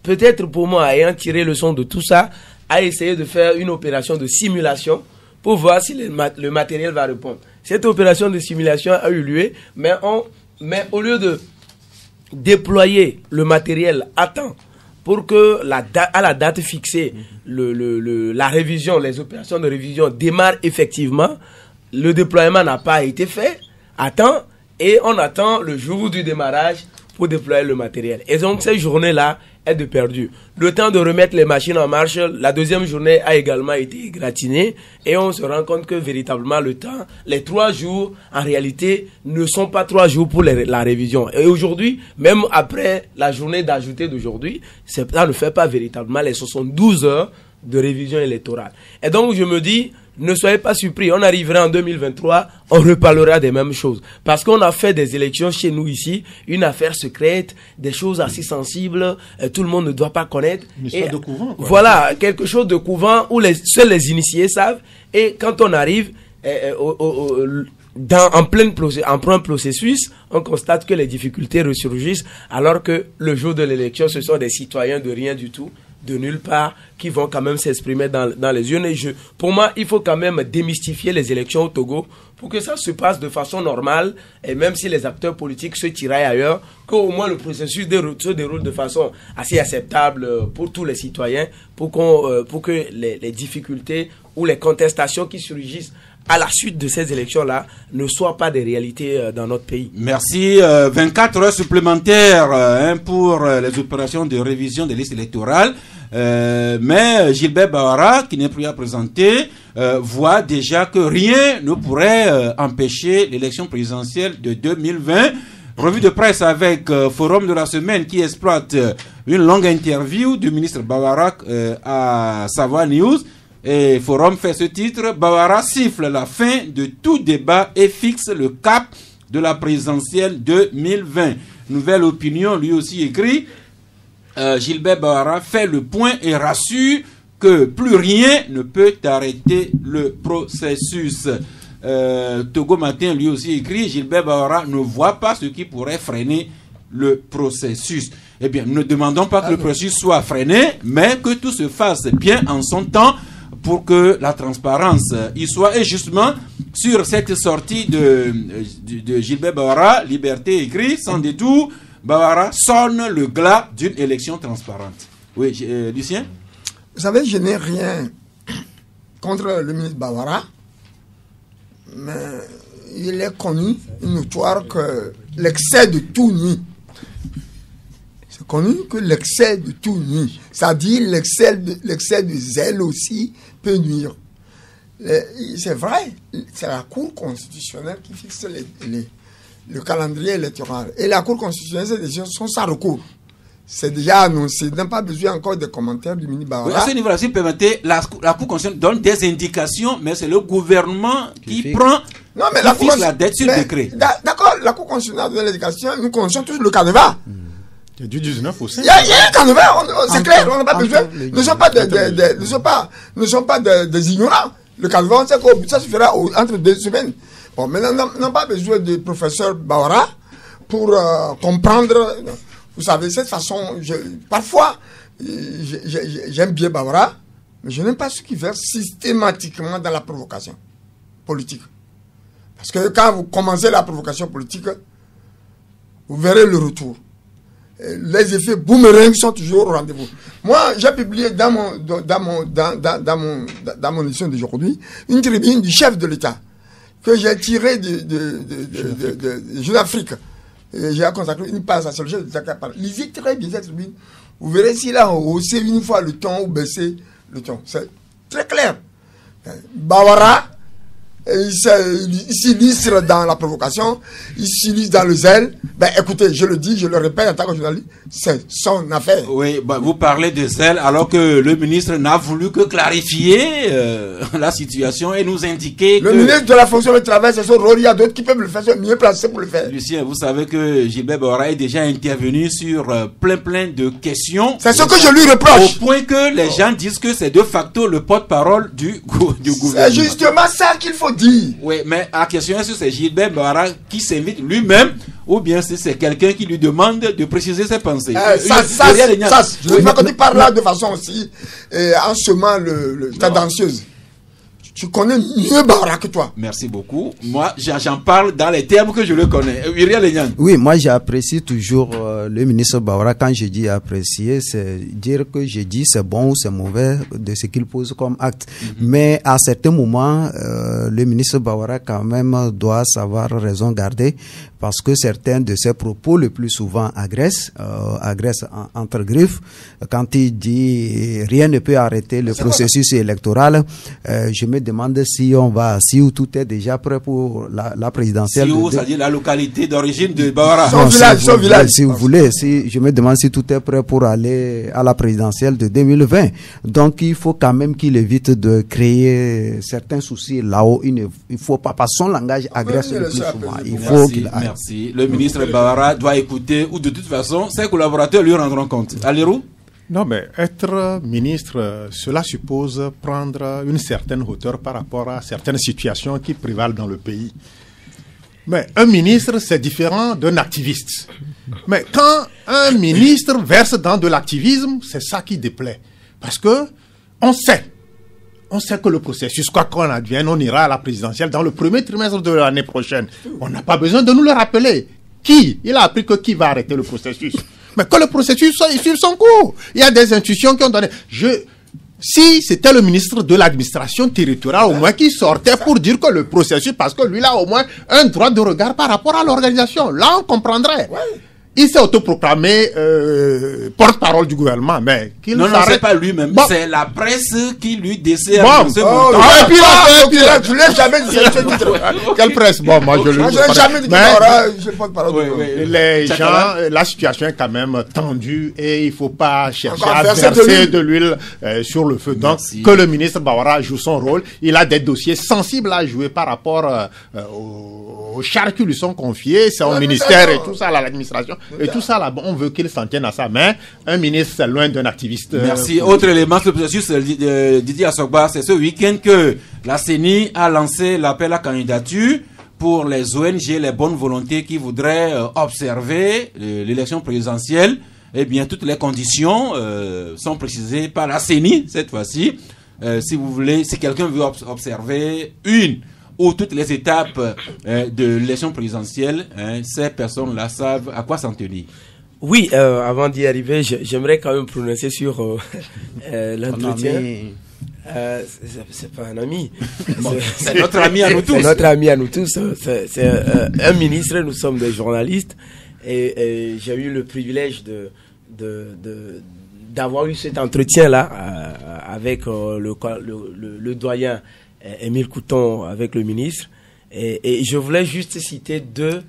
peut-être pour moi, ayant tiré le son de tout ça, a essayé de faire une opération de simulation pour voir si le matériel va répondre. Cette opération de simulation a eu lieu, mais au lieu de déployer le matériel à temps pour que à la date fixée, la révision, les opérations de révision démarrent effectivement, le déploiement n'a pas été fait à temps et on attend le jour du démarrage pour déployer le matériel. Et donc cette journée-là est de perdu. Le temps de remettre les machines en marche, la deuxième journée a également été égratignée et on se rend compte que véritablement le temps, les 3 jours, en réalité, ne sont pas 3 jours pour la révision. Et aujourd'hui, même après la journée d'ajouter d'aujourd'hui, ça ne fait pas véritablement les 72 heures de révision électorale. Et donc je me dis, ne soyez pas surpris, on arrivera en 2023, on reparlera des mêmes choses. Parce qu'on a fait des élections chez nous ici, une affaire secrète, des choses assez sensibles, tout le monde ne doit pas connaître. Une histoire de couvent, quoi. Voilà, quelque chose de couvent où seuls les initiés savent. Et quand on arrive en plein processus, on constate que les difficultés ressurgissent, alors que le jour de l'élection, ce sont des citoyens de rien du tout, de nulle part, qui vont quand même s'exprimer dans les urnes. Et pour moi, il faut quand même démystifier les élections au Togo pour que ça se passe de façon normale, et même si les acteurs politiques se tiraillent ailleurs, qu'au moins le processus se déroule de façon assez acceptable pour tous les citoyens, pour que les difficultés ou les contestations qui surgissent à la suite de ces élections-là ne soient pas des réalités dans notre pays. Merci. 24 heures supplémentaires pour les opérations de révision des listes électorales. Mais Gilbert Bawara, qui n'est plus à présenter, voit déjà que rien ne pourrait empêcher l'élection présidentielle de 2020. Revue de presse avec Forum de la semaine qui exploite une longue interview du ministre Bawara à Savoir News. Et Forum fait ce titre: Bawara siffle la fin de tout débat et fixe le cap de la présidentielle 2020. Nouvelle Opinion lui aussi écrit: Gilbert Bawara fait le point et rassure que plus rien ne peut arrêter le processus. Togo Matin lui aussi écrit: Gilbert Bawara ne voit pas ce qui pourrait freiner le processus. Eh bien, nous ne demandons pas que le processus soit freiné, mais que tout se fasse bien en son temps pour que la transparence y soit. Et justement, sur cette sortie de Gilbert Bawara, Liberté écrit: sans détour, Bawara sonne le glas d'une élection transparente. Oui, Lucien? Vous savez, je n'ai rien contre le ministre Bawara, mais il est connu, une notoire, que l'excès de tout nuit. C'est connu que l'excès de tout nuit. C'est-à-dire l'excès de zèle aussi peut nuire. C'est vrai, c'est la Cour constitutionnelle qui fixe le calendrier électoral. Et la Cour constitutionnelle, ces décisions sont sans recours. C'est déjà annoncé. Il n'a pas besoin encore de commentaires du ministre Bawara. Oui, à ce niveau-là, si vous permettez, la Cour constitutionnelle donne des indications, mais c'est le gouvernement qui prend la dette sur le décret. D'accord, la Cour constitutionnelle donne l'indication, nous connaissons tous le canevas. Il y a du 19 au 5. Il y a un canevas, c'est clair, on n'a pas besoin. Nous ne sommes pas des ignorants. Le canevas, on sait que ça se fera entre 2 semaines. Bon, maintenant, on n'a pas besoin de professeur Bawara pour comprendre. Vous savez, cette façon, parfois, j'aime bien Bawara, mais je n'aime pas ce qu'il fait systématiquement dans la provocation politique. Parce que quand vous commencez la provocation politique, vous verrez le retour. Les effets boomerang sont toujours au rendez-vous. Moi, j'ai publié dans mon édition d'aujourd'hui une tribune du chef de l'État que j'ai tirée de Jeune Afrique. J'ai consacré une page à ce chef de l'État qui parle. Lisez très bien cette tribune. Vous verrez s'il a haussé une fois le ton ou baissé le ton. C'est très clair. Bawara il s'illustre dans la provocation, il s'illustre dans le zèle. Ben, écoutez, je le dis, je le répète en tant que journaliste, c'est son affaire. Oui, bah, vous parlez de zèle alors que le ministre n'a voulu que clarifier la situation et nous indiquer le ministre de la fonction de travail, c'est son rôle. Il y a d'autres qui peuvent le faire, sont mieux placés pour le faire. Lucien, vous savez que Gilbert Bahorah est déjà intervenu sur plein de questions. C'est ce que je lui reproche. Au point que les gens disent que c'est de facto le porte-parole du gouvernement. C'est justement ça qu'il faut dire. Oui, mais la question est si c'est Gilbert Bahorah qui s'invite lui-même ou bien si c'est quelqu'un qui lui demande de préciser ses pensées. Je ne veux pas qu'on parle là de façon aussi en semant ta danseuse. Tu connais mieux Bahorah que toi. Merci beaucoup. Moi, j'en parle dans les termes que je le connais. Uriel Lenyan. Oui, moi j'apprécie toujours le ministre Bahorah. Quand je dis apprécier, c'est dire que je dis c'est bon ou c'est mauvais de ce qu'il pose comme acte. Mais à certains moments, le ministre Bahorah quand même doit savoir raison garder parce que certains de ses propos le plus souvent agressent entre griffes. Quand il dit rien ne peut arrêter le processus électoral, je me demande si ou tout est déjà prêt pour la présidentielle. C'est-à-dire la localité d'origine de Bahorah. Son village. Si vous voulez, je me demande si tout est prêt pour aller à la présidentielle de 2020. Donc, il faut quand même qu'il évite de créer certains soucis là-haut. Il ne faut pas, parce que son langage agresse le plus souvent. Il faut qu'il aille. Merci. Le ministre Bahorah doit écouter ou de toute façon, ses collaborateurs lui rendront compte. Alirou? Non, mais être ministre, cela suppose prendre une certaine hauteur par rapport à certaines situations qui prévalent dans le pays. Mais un ministre, c'est différent d'un activiste. Mais quand un ministre verse dans de l'activisme, c'est ça qui déplaît. Parce que on sait que le processus, quoi qu'on advienne, on ira à la présidentielle dans le premier trimestre de l'année prochaine. On n'a pas besoin de nous le rappeler. Il a appris que qui va arrêter le processus? Mais que le processus suive son cours. Il y a des institutions qui ont donné. Si c'était le ministre de l'administration territoriale, au moins, qui sortait pour dire que le processus, parce que lui, il a au moins un droit de regard par rapport à l'organisation. Là, on comprendrait. Ouais. Il s'est autoproclamé porte-parole du gouvernement, mais qu'il non, c'est pas lui-même. Bon. C'est la presse qui lui dessert. Bon. Et puis là, tu l'as jamais dit. Quelle presse? Bon, moi, je l'ai jamais dit. Je porte-parole du gouvernement. Les gens, la situation est quand même tendue et il ne faut pas chercher à verser de l'huile sur le feu. Donc, que le ministre Bahorah joue son rôle. Il a des dossiers sensibles à jouer par rapport aux charges qui lui sont confiées. C'est au ministère et tout ça, à l'administration. Et tout ça, là, on veut qu'il s'en tienne à ça. Mais un ministre, c'est loin d'un activiste. Merci. Autre élément sur le processus, Didier Assogba, c'est ce week-end que la CENI a lancé l'appel à candidature pour les ONG, les bonnes volontés qui voudraient observer l'élection présidentielle. Eh bien, toutes les conditions sont précisées par la CENI cette fois-ci. Si vous voulez, si quelqu'un veut observer une ou toutes les étapes de l'élection présidentielle, ces personnes-là savent à quoi s'en tenir. Oui, avant d'y arriver, j'aimerais quand même prononcer sur l'entretien. C'est pas un ami. C'est notre ami à nous tous. C'est notre ami à nous tous. C'est un ministre, nous sommes des journalistes. Et j'ai eu le privilège d'avoir eu cet entretien-là avec le doyen Émile Couton avec le ministre. Et je voulais juste citer deux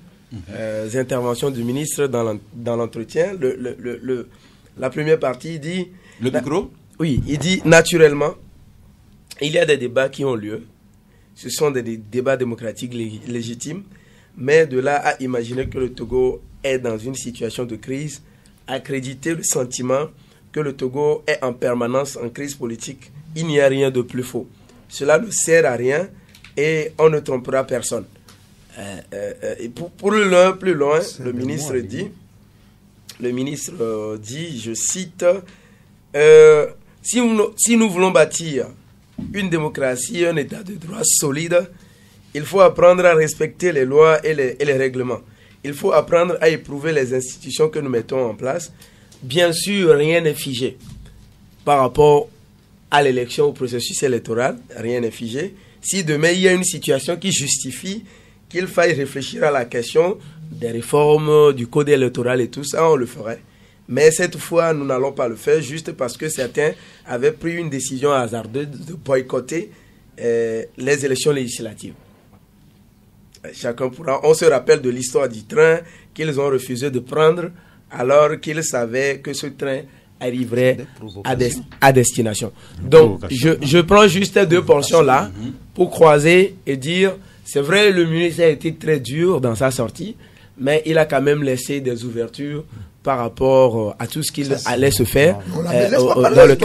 interventions du ministre dans l'entretien. La première partie, il dit... Le micro? Oui, il dit naturellement, il y a des débats qui ont lieu. Ce sont des débats démocratiques légitimes. Mais de là à imaginer que le Togo est dans une situation de crise, accréditer le sentiment que le Togo est en permanence en crise politique, il n'y a rien de plus faux. Cela ne sert à rien et on ne trompera personne. Pour l'un plus loin, le ministre dit, je cite, si nous voulons bâtir une démocratie, un état de droit solide, il faut apprendre à respecter les lois et les règlements. Il faut apprendre à éprouver les institutions que nous mettons en place. Bien sûr, rien n'est figé par rapport à l'élection, au processus électoral, rien n'est figé. Si demain il y a une situation qui justifie qu'il faille réfléchir à la question des réformes du code électoral et tout ça, on le ferait. Mais cette fois, nous n'allons pas le faire juste parce que certains avaient pris une décision hasardeuse de boycotter les élections législatives. chacun pourra. On se rappelle de l'histoire du train qu'ils ont refusé de prendre alors qu'ils savaient que ce train arriverait à destination. Donc, je prends juste ces 2 portions-là pour croiser et dire, c'est vrai, le ministre a été très dur dans sa sortie, mais il a quand même laissé des ouvertures par rapport à tout ce qu'il allait se faire dans le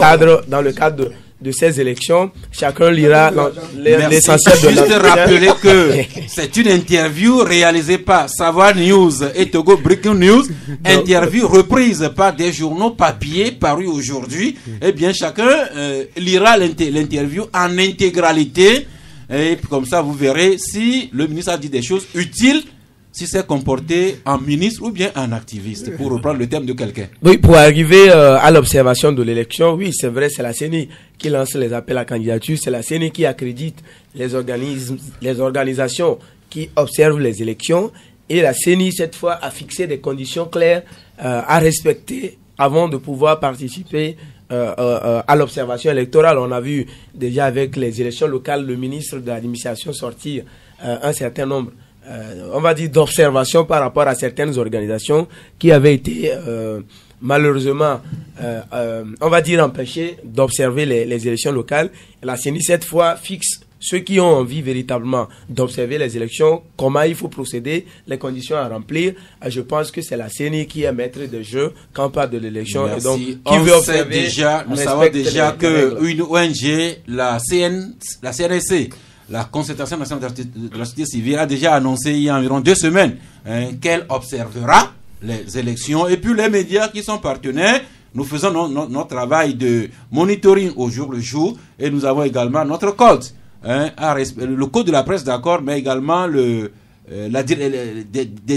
cadre de ces élections. Chacun lira l'essentiel de juste rappeler que c'est une interview réalisée par Savoir News et Togo Breaking News, interview reprise par des journaux papier parus aujourd'hui. Eh bien, chacun lira l'interview en intégralité et comme ça vous verrez si le ministre a dit des choses utiles, si c'est comporté en ministre ou bien en activiste, pour reprendre le terme de quelqu'un. Oui, pour arriver à l'observation de l'élection, oui, c'est vrai, c'est la CENI qui lance les appels à candidature, c'est la CENI qui accrédite les organisations qui observent les élections, et la CENI, cette fois, a fixé des conditions claires à respecter avant de pouvoir participer à l'observation électorale. On a vu déjà avec les élections locales, le ministre de l'administration sortir un certain nombre on va dire d'observation par rapport à certaines organisations qui avaient été malheureusement on va dire empêchées d'observer les élections locales. La CENI cette fois fixe ceux qui ont envie véritablement d'observer les élections, comment il faut procéder, les conditions à remplir. Je pense que c'est la CENI qui est maître de jeu quand on parle de l'élection. Merci. Et donc, qui veut observer, nous savons déjà qu'une ONG, la CNSC, la Concertation nationale de la société civile, a déjà annoncé il y a environ 2 semaines qu'elle observera les élections. Et puis les médias qui sont partenaires, nous faisons notre travail de monitoring au jour le jour, et nous avons également notre code. Le code de la presse, d'accord, mais également des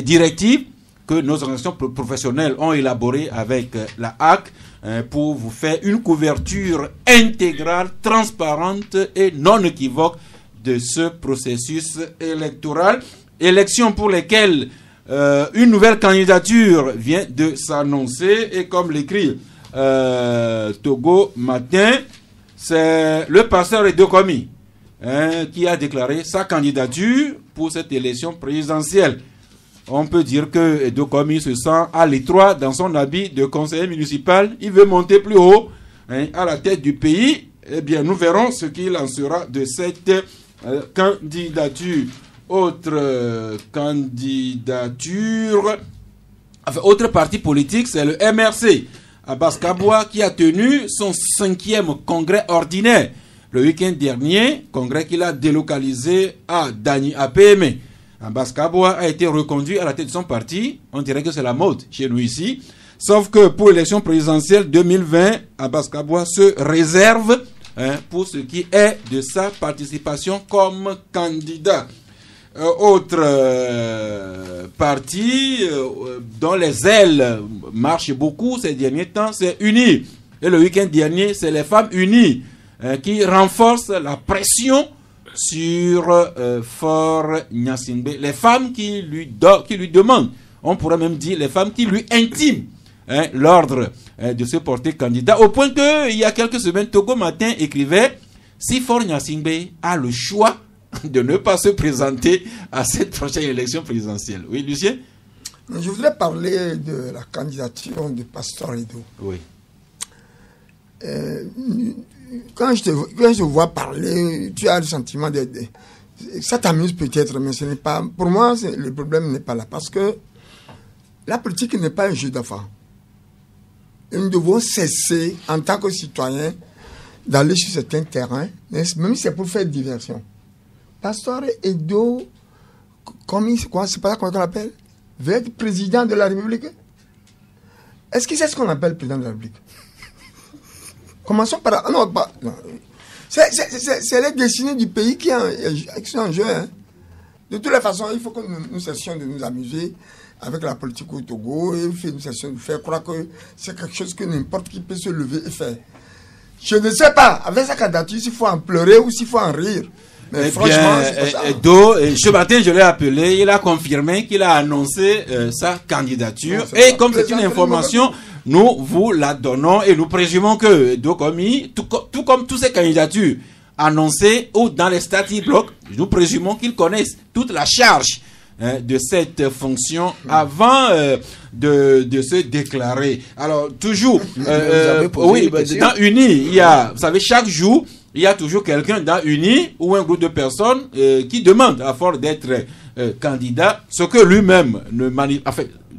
directives que nos organisations professionnelles ont élaborées avec la HAC pour vous faire une couverture intégrale, transparente et non équivoque de ce processus électoral. Élections pour lesquelles une nouvelle candidature vient de s'annoncer, et comme l'écrit Togo Matin, c'est le pasteur Edokomi qui a déclaré sa candidature pour cette élection présidentielle. On peut dire que Edokomi se sent à l'étroit dans son habit de conseiller municipal. Il veut monter plus haut à la tête du pays. Eh bien, nous verrons ce qu'il en sera de cette candidature. Autre candidature, enfin, autre parti politique, c'est le MRC. Abbas Kaboua qui a tenu son 5e congrès ordinaire le week-end dernier, congrès qu'il a délocalisé à PME. Abbas Kaboua a été reconduit à la tête de son parti. On dirait que c'est la mode chez nous ici. Sauf que pour l'élection présidentielle 2020, Abbas Kaboua se réserve pour ce qui est de sa participation comme candidat. Autre parti dont les ailes marchent beaucoup ces derniers temps, c'est UNI. Et le week-end dernier, c'est les femmes unies qui renforcent la pression sur Faure Gnassingbé. Les femmes qui lui demandent, on pourrait même dire les femmes qui lui intiment l'ordre de se porter candidat. Au point que, il y a quelques semaines, Togo Matin écrivait, si Faure Gnassingbé a le choix de ne pas se présenter à cette prochaine élection présidentielle. Oui, Lucien? Je voudrais parler de la candidature de Pasteur Edo. Oui. Quand je te vois parler, tu as le sentiment ça t'amuse peut-être, mais ce n'est pas... Pour moi, le problème n'est pas là. Parce que la politique n'est pas un jeu d'enfant. Et nous devons cesser, en tant que citoyens, d'aller sur certains terrains, même si c'est pour faire diversion. Pasteur Edo, c'est pas ça qu'on l'appelle, veut être président de la République. Est-ce qu'il sait ce qu'on appelle président de la République? Commençons par... Non. C'est les destinées du pays qui sont en jeu. De toutes les façons, il faut que nous cessions de nous amuser avec la politique au Togo, et nous cessions de faire croire que c'est quelque chose que n'importe qui peut se lever et faire. Je ne sais pas, avec sa candidature, s'il faut en pleurer ou s'il faut en rire. Mais franchement, c'est pas ça. Ce matin, je l'ai appelé, il a confirmé qu'il a annoncé sa candidature. Et comme c'est une information, nous vous la donnons et nous présumons que Edo Komi, tout comme toutes ces candidatures annoncées ou dans les starting blocks, nous présumons qu'ils connaissent toute la charge de cette fonction avant de se déclarer. Alors, toujours, dans UNI, il y a, vous savez, chaque jour, il y a toujours quelqu'un dans UNI ou un groupe de personnes qui demande, à force d'être candidat, ce que lui-même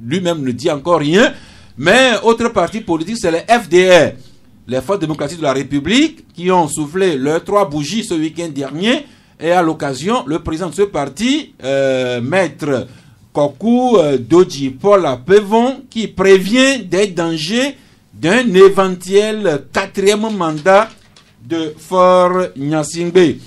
lui-même ne dit encore rien. Mais autre parti politique, c'est le FDR, les Forces démocratiques de la République, qui ont soufflé leurs 3 bougies ce week-end dernier. Et à l'occasion, le président de ce parti, Maître Kokou Dodji Paul Apevon, qui prévient des dangers d'un éventuel 4e mandat de Faure Gnassingbé.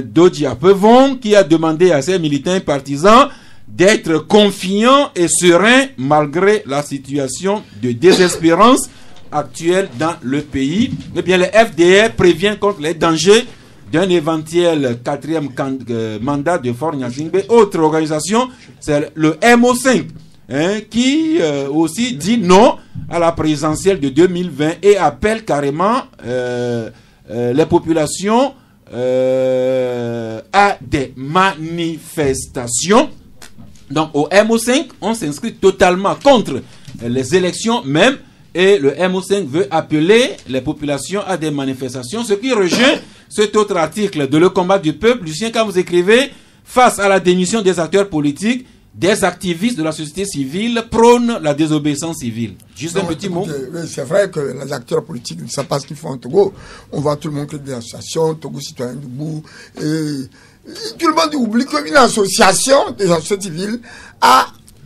Dodji Apevon, qui a demandé à ses militants et partisans d'être confiants et sereins malgré la situation de désespérance actuelle dans le pays. Eh bien, le FDR prévient contre les dangers d'un éventuel 4e mandat de Faure Gnassingbé. Autre organisation, c'est le MO5, qui aussi dit non à la présidentielle de 2020 et appelle carrément les populations à des manifestations. Donc au MO5, on s'inscrit totalement contre les élections même, et le MO5 veut appeler les populations à des manifestations, ce qui rejoint cet autre article de Le Combat du Peuple, Lucien, quand vous écrivez « Face à la démission des acteurs politiques, des activistes de la société civile prônent la désobéissance civile ». Juste un petit mot. Oui, c'est vrai que les acteurs politiques ne savent pas ce qu'ils font au Togo. On voit tout le monde créer des associations, Togo Citoyen Debout, et tout le monde oublie qu'une association de la société civile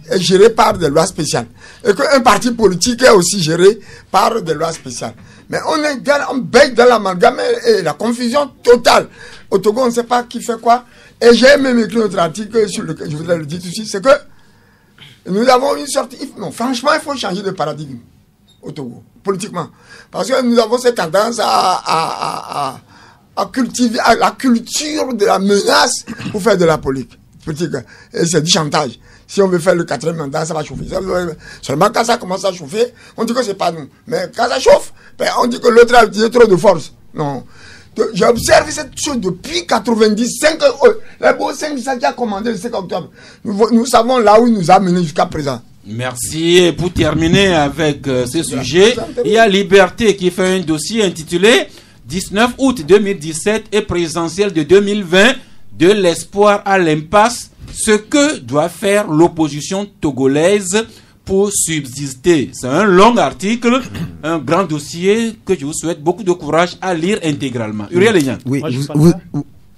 est gérée par des lois spéciales. Et qu'un parti politique est aussi géré par des lois spéciales. Mais on baigne dans l'amalgame et la confusion totale. Au Togo, on ne sait pas qui fait quoi. Et j'ai même écrit notre article sur lequel je voudrais le dire tout de suite, c'est que nous avons une sorte... Non, franchement, il faut changer de paradigme au Togo, politiquement. Parce que nous avons cette tendance à cultiver la culture de la menace pour faire de la politique. Et c'est du chantage. Si on veut faire le 4e mandat, ça va chauffer. Seulement quand ça commence à chauffer, on dit que c'est pas nous. Mais quand ça chauffe, on dit que l'autre a utilisé trop de force. Non. J'ai observé cette chose depuis 95. Les beaux 5, c'est qui a commandé le 5 octobre. Nous savons là où il nous a menés jusqu'à présent. Merci. Et pour terminer avec ce sujet, il y a Liberté qui fait un dossier intitulé 19 août 2017 et présidentielle de 2020, de l'espoir à l'impasse, ce que doit faire l'opposition togolaise pour subsister. C'est un long article, un grand dossier que je vous souhaite beaucoup de courage à lire intégralement. Uriel Lignan. Oui,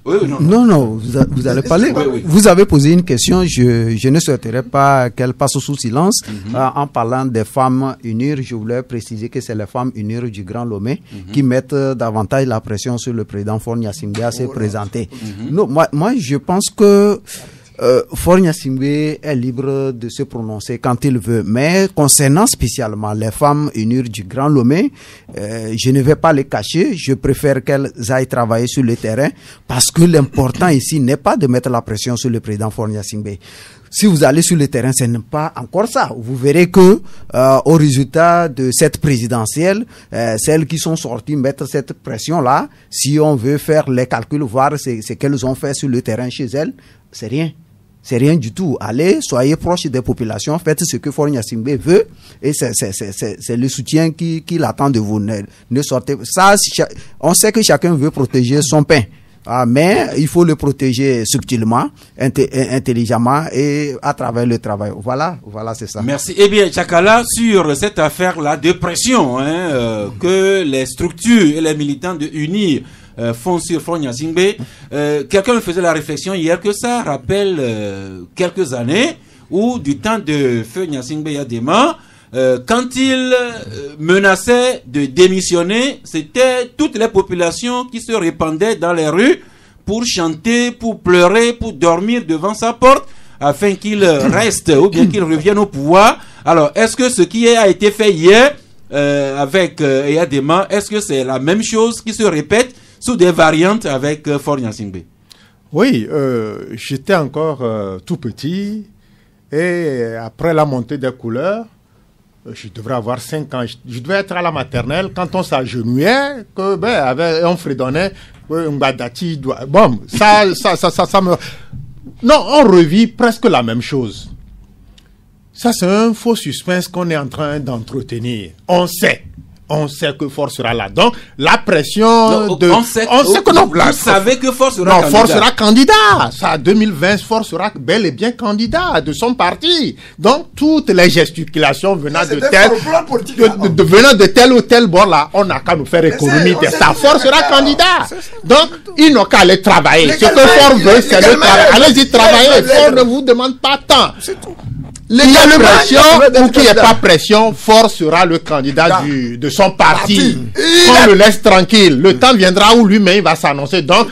non, vous allez parler. Oui. Vous avez posé une question, je ne souhaiterais pas qu'elle passe sous silence. En parlant des femmes UNIR, je voulais préciser que c'est les femmes UNIR du Grand Lomé qui mettent davantage la pression sur le président Faure Gnassingbé à se présenter. Non, moi, je pense que Faure Gnassingbé est libre de se prononcer quand il veut, mais concernant spécialement les femmes UNIR du Grand Lomé, je ne vais pas les cacher, je préfère qu'elles aillent travailler sur le terrain, parce que l'important ici n'est pas de mettre la pression sur le président Faure Gnassingbé. Si vous allez sur le terrain, ce n'est pas encore ça. Vous verrez que au résultat de cette présidentielle, celles qui sont sorties mettre cette pression-là, si on veut faire les calculs, voir ce qu'elles ont fait sur le terrain chez elles, c'est rien. C'est rien du tout. Allez, soyez proches des populations, faites ce que Faure Gnassingbé veut, et c'est le soutien qu'il attend de vous. Ne sortez ça. On sait que chacun veut protéger son pain, mais il faut le protéger subtilement, intelligemment et à travers le travail. Voilà, c'est ça. Merci. Eh bien, Tchakala, sur cette affaire-là de pression que les structures et les militants de UNIR font sur Faure Gnassingbé, quelqu'un me faisait la réflexion hier que ça rappelle quelques années où du temps de Feu Gnassingbé Yadema, quand il menaçait de démissionner, c'était toutes les populations qui se répandaient dans les rues pour chanter, pour pleurer, pour dormir devant sa porte afin qu'il reste ou bien qu'il revienne au pouvoir. Alors, est-ce que ce qui a été fait hier avec Yadema, est-ce que c'est la même chose qui se répète sous des variantes avec Faure Gnassingbé? Oui, j'étais encore tout petit et après la montée des couleurs, je devrais avoir 5 ans, je devais être à la maternelle quand on s'agenouillait, on fredonnait Mbadati doit... Bon, ça me... Non, on revit presque la même chose. Ça, c'est un faux suspense qu'on est en train d'entretenir. On sait que Faure sera là. Donc, la pression on sait que non. Vous savez que Faure sera candidat. Faure sera candidat. Ça, 2020, Faure sera bel et bien candidat de son parti. Donc, toutes les gesticulations venant de tel ou tel bord là, on n'a qu'à nous faire économie de ça. Faure sera candidat. Donc, ils n'ont qu'à aller travailler. Ce que Faure veut, c'est le travail. Allez-y travailler. Faure ne vous demande pas tant. C'est tout. Il y a pression ou qu'il n'y ait pas pression, Faure sera le candidat de son parti. On le laisse tranquille. Le temps viendra où lui-même va s'annoncer. Donc,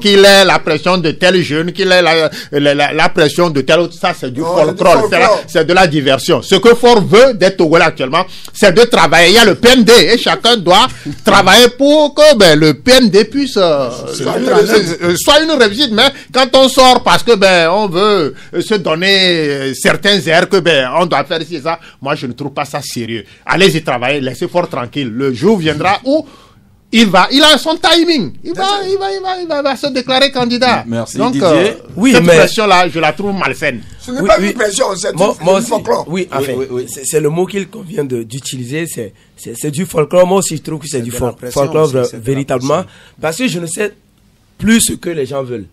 qu'il ait la pression de tel jeune, qu'il ait la pression de tel autre, ça c'est du folklore. C'est de la diversion. Ce que Faure veut d'être Togolais actuellement, c'est de travailler. Il y a le PND et chacun doit travailler pour que le PND puisse soit une réussite. Mais quand on sort parce que on veut se donner certains airs que on doit faire ici et ça, moi je ne trouve pas ça sérieux. Allez-y travailler, laissez Faure tranquille. Le jour viendra où il a son timing. Il va se déclarer candidat. Merci. Donc, cette pression-là, je la trouve malsaine. Ce n'est pas une pression, c'est du folklore. Oui, enfin, c'est le mot qu'il convient d'utiliser, c'est du folklore. Moi aussi, je trouve que c'est du folklore véritablement, parce que je ne sais plus ce que les gens veulent.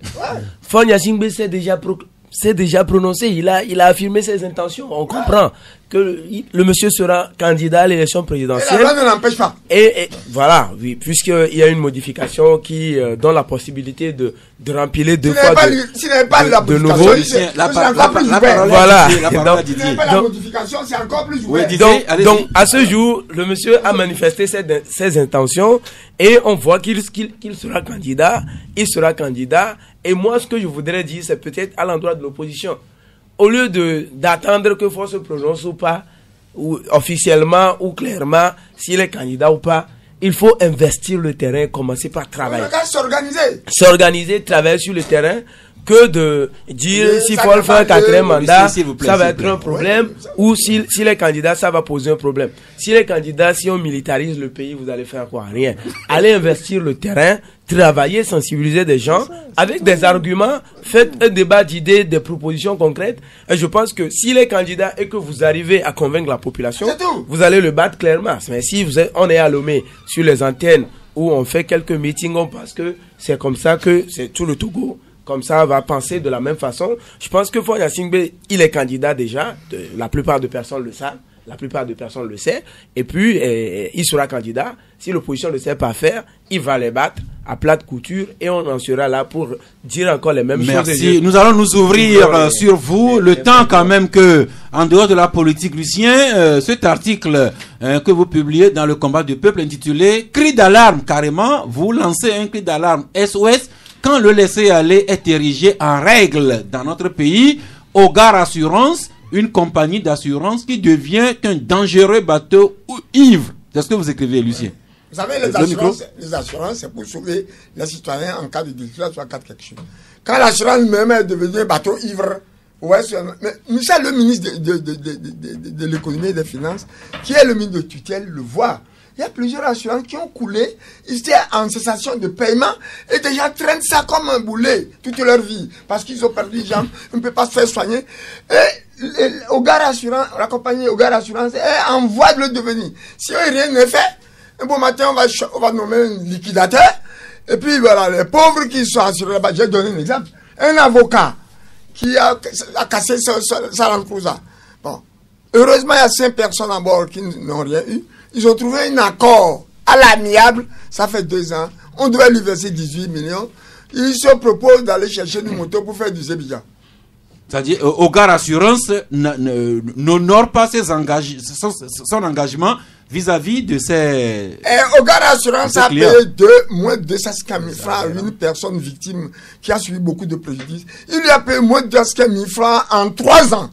Faure Gnassingbé s'est déjà prononcé, il a affirmé ses intentions. On comprend que le monsieur sera candidat à l'élection présidentielle. Et la loi ne l'empêche pas. Et voilà, oui, puisqu'il y a une modification qui donne la possibilité de rempiler deux fois de nouveau. Voilà. La modification, c'est encore plus ouvert. Donc, à ce jour, le monsieur a manifesté ses intentions et on voit qu'il sera candidat. Il sera candidat. Et moi, ce que je voudrais dire, c'est peut-être à l'endroit de l'opposition. Au lieu d'attendre que Faure se prononce ou pas, ou officiellement ou clairement, s'il est candidat ou pas, il faut investir le terrain, commencer par travailler. S'organiser, travailler sur le terrain, que de dire s'il faut faire un quatrième mandat, ça va être un problème, ou s'il est candidat, ça va poser un problème. S'il est candidat, si on militarise le pays, vous allez faire quoi? Rien. Allez investir le terrain, travailler, sensibiliser des gens avec des arguments, faites un débat d'idées, des propositions concrètes. Et je pense que s'il est candidat et que vous arrivez à convaincre la population, vous allez le battre clairement. Mais si on est à Lomé sur les antennes où on fait quelques meetings, on pense que c'est comme ça que c'est tout le Togo. Comme ça, on va penser de la même façon. Je pense que Faure Gnassingbé, il est candidat déjà. La plupart des personnes le savent. La plupart des personnes le savent. Et puis, il sera candidat. Si l'opposition ne sait pas faire, il va les battre à plate couture et on en sera là pour dire encore les mêmes choses. Merci. Nous allons nous ouvrir sur vous. Le temps quand même que, en dehors de la politique, Lucien, cet article que vous publiez dans le combat du peuple intitulé « Cri d'alarme », carrément, vous lancez un cri d'alarme SOS quand le laisser-aller est érigé en règle dans notre pays. Hogar Assurance, une compagnie d'assurance qui devient un dangereux bateau ivre. C'est ce que vous écrivez, Lucien. Vous savez, les assurances, c'est pour sauver les citoyens en cas de détresse ou en cas de quelque chose. Quand l'assurance même est devenue un bateau ivre, mais Michel, le ministre de l'économie et des finances, qui est le ministre de tutelle, le voit. Il y a plusieurs assurances qui ont coulé, ils étaient en cessation de paiement et déjà traînent ça comme un boulet toute leur vie parce qu'ils ont perdu les jambes, ils ne peuvent pas se faire soigner. Et Hogar Assurance, la compagnie Hogar Assurance est en voie de le devenir. Si rien n'est fait, un bon matin on va nommer un liquidateur et puis voilà, les pauvres qui sont assurés là-bas. J'ai donné un exemple. Un avocat qui a cassé sa Land Cruiser. Bon, heureusement il y a 5 personnes à bord qui n'ont rien eu. Ils ont trouvé un accord à l'amiable, ça fait 2 ans. On devait lui verser 18 millions. Ils se proposent d'aller chercher une moto pour faire du Zébija. C'est-à-dire, Hogar Assurance n'honore pas son engagement vis-à-vis de ses. Hogar Assurance a payé moins de 250 000 francs à une personne victime qui a subi beaucoup de préjudice. Il lui a payé moins de 250 000 francs en 3 ans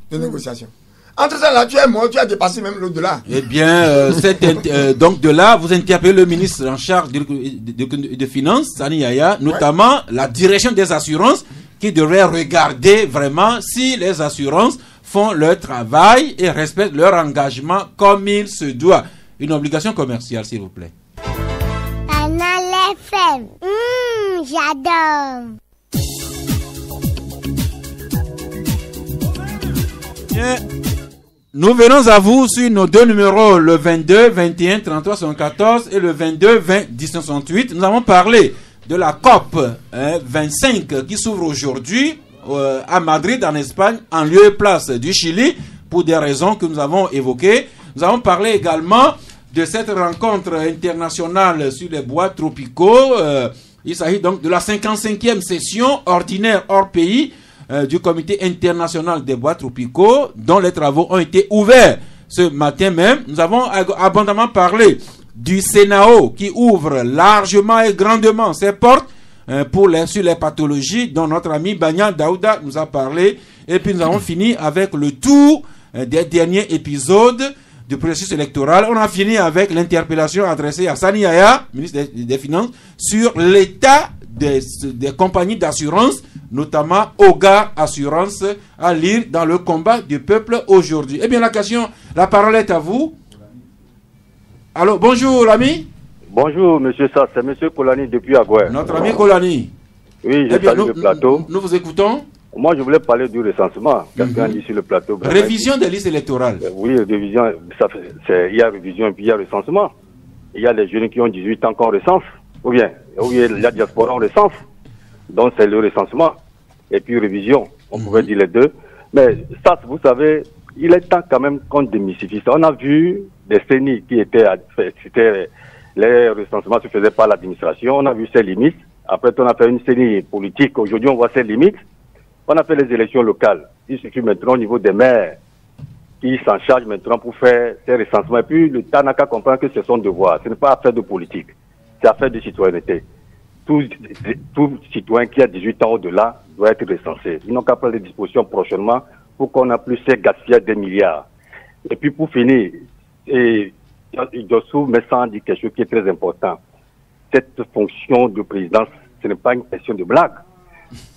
de négociation. Entre ça, là, tu es mort, tu as dépassé même l'au-delà. Eh bien, donc de là, vous interpellez le ministre en charge de Finances, Sani Yaya, notamment la direction des assurances, qui devrait regarder vraiment si les assurances font leur travail et respectent leur engagement comme il se doit. Une obligation commerciale, s'il vous plaît. Canal FM. J'adore. Bien. Nous venons à vous sur nos deux numéros, le 22 21 33 74 et le 22 20 1968. Nous avons parlé de la COP 25 qui s'ouvre aujourd'hui à Madrid en Espagne, en lieu et place du Chili, pour des raisons que nous avons évoquées. Nous avons parlé également de cette rencontre internationale sur les bois tropicaux. Il s'agit donc de la 55e session ordinaire hors pays du Comité international des bois tropicaux, dont les travaux ont été ouverts ce matin même. Nous avons abondamment parlé du CENAO qui ouvre largement et grandement ses portes sur les pathologies dont notre ami Banya Daouda nous a parlé. Et puis nous avons fini avec le tour des derniers épisodes du processus électoral. On a fini avec l'interpellation adressée à Sani Yaya, ministre des Finances, sur l'état des compagnies d'assurance, notamment Oga Assurance, à lire dans le combat du peuple aujourd'hui. Eh bien, la parole est à vous. Allô, bonjour l'ami. Bonjour monsieur Sass, c'est monsieur Kolani depuis Agoué. Notre ami Kolani. Oui, je salue le plateau. Nous vous écoutons. Moi, je voulais parler du recensement. Quelqu'un dit sur le plateau. Révision des listes électorales. Oui, révision. Il y a révision et puis il y a recensement. Il y a les jeunes qui ont 18 ans qu'on recense. Ou bien la diaspora, on recense. Donc, c'est le recensement. Et puis, révision. On pouvait dire les deux. Mais ça, vous savez, il est temps quand même qu'on démystifie ça. On a vu des CENI qui étaient... les recensements se faisaient par l'administration. On a vu ses limites. Après, on a fait une CENI politique. Aujourd'hui, on voit ses limites. On a fait les élections locales. Il suffit maintenant au niveau des maires qui s'en chargent maintenant pour faire ces recensements. Et puis, le TANACA comprend que c'est son devoir. Ce n'est pas affaire de politique. C'est affaire de citoyenneté. Tout citoyen qui a 18 ans au-delà doit être recensé. Ils n'ont qu'à prendre des dispositions prochainement pour qu'on n'a plus ces gaspillage des milliards. Et puis pour finir, Jossou me semble dire quelque chose qui est très important. Cette fonction de présidence, ce n'est pas une question de blague.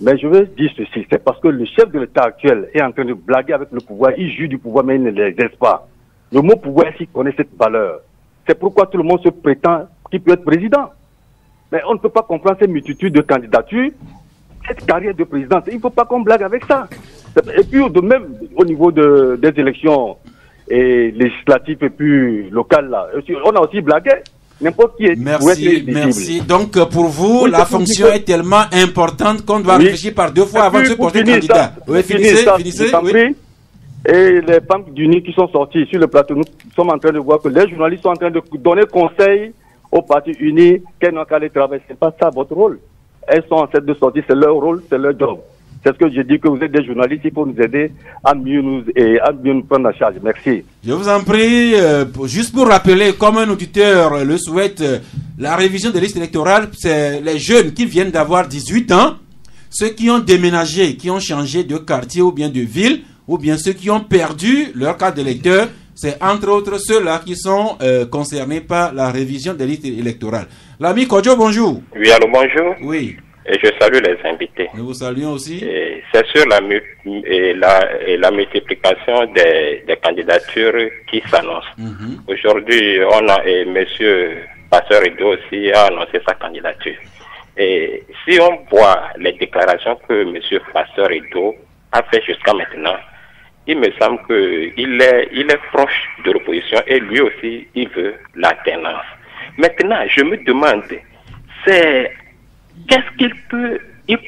Mais je veux dire ceci, c'est parce que le chef de l'État actuel est en train de blaguer avec le pouvoir, il joue du pouvoir mais il ne l'exerce pas. Le mot pouvoir ici connaît cette valeur. C'est pourquoi tout le monde se prétend qu'il peut être président. Mais on ne peut pas comprendre ces multitudes de candidatures, cette carrière de présidence. Il ne faut pas qu'on blague avec ça. Et puis, même au niveau des élections législatives et puis locales, là, on a aussi blagué. N'importe qui est. Merci. Donc, pour vous, la fonction est tellement importante qu'on doit réfléchir par deux fois avant de se porter candidat. Oui, finissez. Oui. Et les femmes d'Uni qui sont sorties sur le plateau, nous sommes en train de voir que les journalistes sont en train de donner conseil aux partis unis qu'elles n'ont qu'à aller travailler. Ce n'est pas ça votre rôle. Elles sont en train de sortir, c'est leur rôle, c'est leur job. C'est ce que je dis, que vous êtes des journalistes, il faut nous aider à mieux nous prendre en charge. Merci. Je vous en prie, juste pour rappeler, comme un auditeur le souhaite, la révision des listes électorales, c'est les jeunes qui viennent d'avoir 18 ans, ceux qui ont déménagé, qui ont changé de quartier ou bien de ville, ou bien ceux qui ont perdu leur carte d'électeur. C'est entre autres ceux-là qui sont concernés par la révision des listes électorales. L'ami Kodjo, bonjour. Oui, allô, bonjour. Oui. Et je salue les invités. Nous vous saluons aussi. C'est sur la multiplication des candidatures qui s'annoncent. Aujourd'hui, on a monsieur Pasteur Edo aussi a annoncé sa candidature. Et si on voit les déclarations que monsieur Pasteur Edo a fait jusqu'à maintenant, il me semble qu'il est proche de l'opposition et lui aussi, il veut l'alternance. Maintenant, je me demande, qu'est-ce qu'il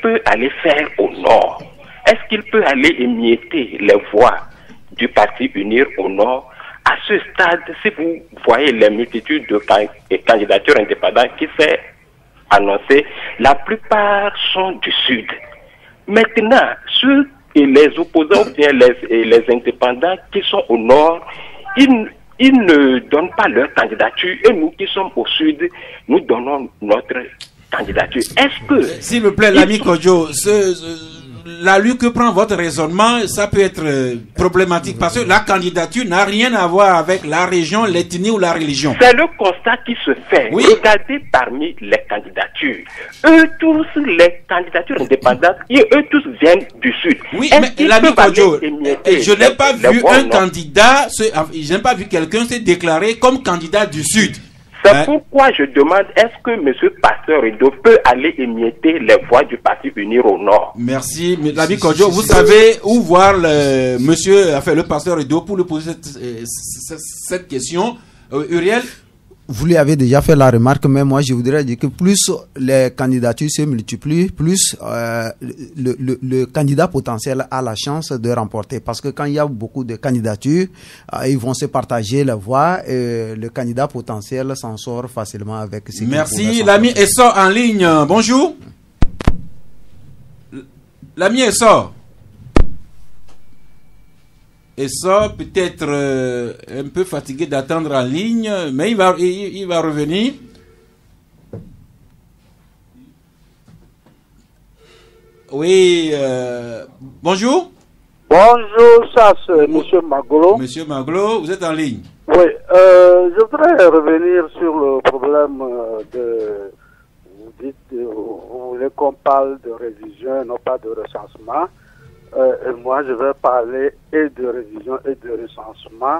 peut aller faire au nord? Est-ce qu'il peut aller émietter les voix du Parti Unir au nord? À ce stade, si vous voyez les multitudes de candidatures indépendantes qui s'est annoncées, la plupart sont du sud. Maintenant, ceux et les opposants ou bien les indépendants qui sont au nord, ils ne donnent pas leur candidature et nous qui sommes au sud, nous donnons notre candidature. Est-ce que... S'il vous plaît, l'ami Kodjo, la lutte que prend votre raisonnement, ça peut être problématique parce que la candidature n'a rien à voir avec la région, l'ethnie ou la religion. C'est le constat qui se fait. Oui. Regardez parmi les candidatures. Eux tous, les candidatures indépendantes, eux tous viennent du sud. Oui, mais l'ami Kodjo, je n'ai pas vu un candidat, je n'ai pas vu quelqu'un se déclarer comme candidat du sud. C'est pourquoi je demande, est-ce que M. Pasteur Edo peut aller émietter les voix du parti Unir au Nord? Merci. L'ami Kodjo, vous savez où voir le pasteur Edo pour lui poser cette question. Uriel? Vous lui avez déjà fait la remarque, mais moi je voudrais dire que plus les candidatures se multiplient, plus le candidat potentiel a la chance de remporter. Parce que quand il y a beaucoup de candidatures, ils vont se partager la voix et le candidat potentiel s'en sort facilement avec ce. Merci. L'ami Essor en ligne. Bonjour. L'ami Essor. Et ça, peut-être un peu fatigué d'attendre en ligne, mais il va revenir. Oui, bonjour. Bonjour, ça c'est Monsieur Maglo. Monsieur Maglo, vous êtes en ligne. Oui, je voudrais revenir sur le problème vous dites, vous voulez qu'on parle de révision, non pas de recensement. Et moi, je vais parler et de révision et de recensement.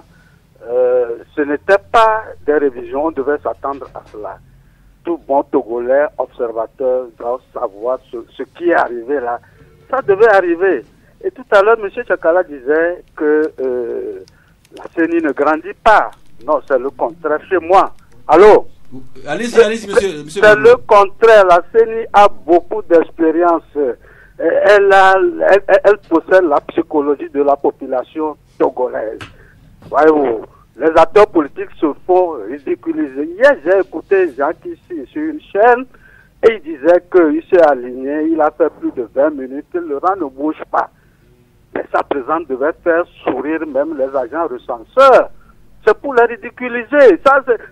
Ce n'était pas des révisions, on devait s'attendre à cela. Tout bon Togolais, observateur, doit savoir ce qui est arrivé là. Ça devait arriver. Et tout à l'heure, M. Chakala disait que la CENI ne grandit pas. Non, c'est le contraire chez moi. Allô? Allez-y, monsieur. C'est le contraire. La CENI a beaucoup d'expérience. Elle possède la psychologie de la population togolaise. Voyez-vous, les acteurs politiques se font ridiculiser. Hier, j'ai écouté Jacques ici sur une chaîne et il disait qu'il s'est aligné, il a fait plus de 20 minutes, le rang ne bouge pas. Mais sa présence devait faire sourire même les agents recenseurs. C'est pour les ridiculiser.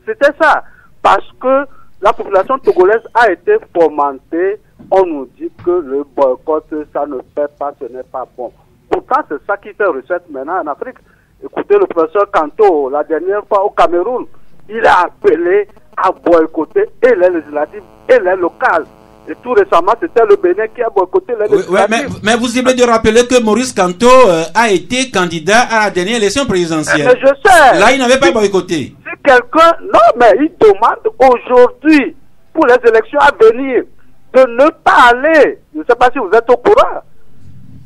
C'était ça. Parce que la population togolaise a été fomentée. On nous dit que le boycott, ça ne fait pas, ce n'est pas bon. Pourtant, c'est ça qui fait recette maintenant en Afrique. Écoutez le professeur Kanto, la dernière fois au Cameroun, il a appelé à boycotter et les législatives et les locales. Et tout récemment, c'était le Bénin qui a boycotté les législatives. Mais vous oubliez de rappeler que Maurice Kanto a été candidat à la dernière élection présidentielle. Mais je sais. Là, il n'avait pas boycotté. Si quelqu'un... Non, mais il demande aujourd'hui, pour les élections à venir, de ne pas aller. Je ne sais pas si vous êtes au courant.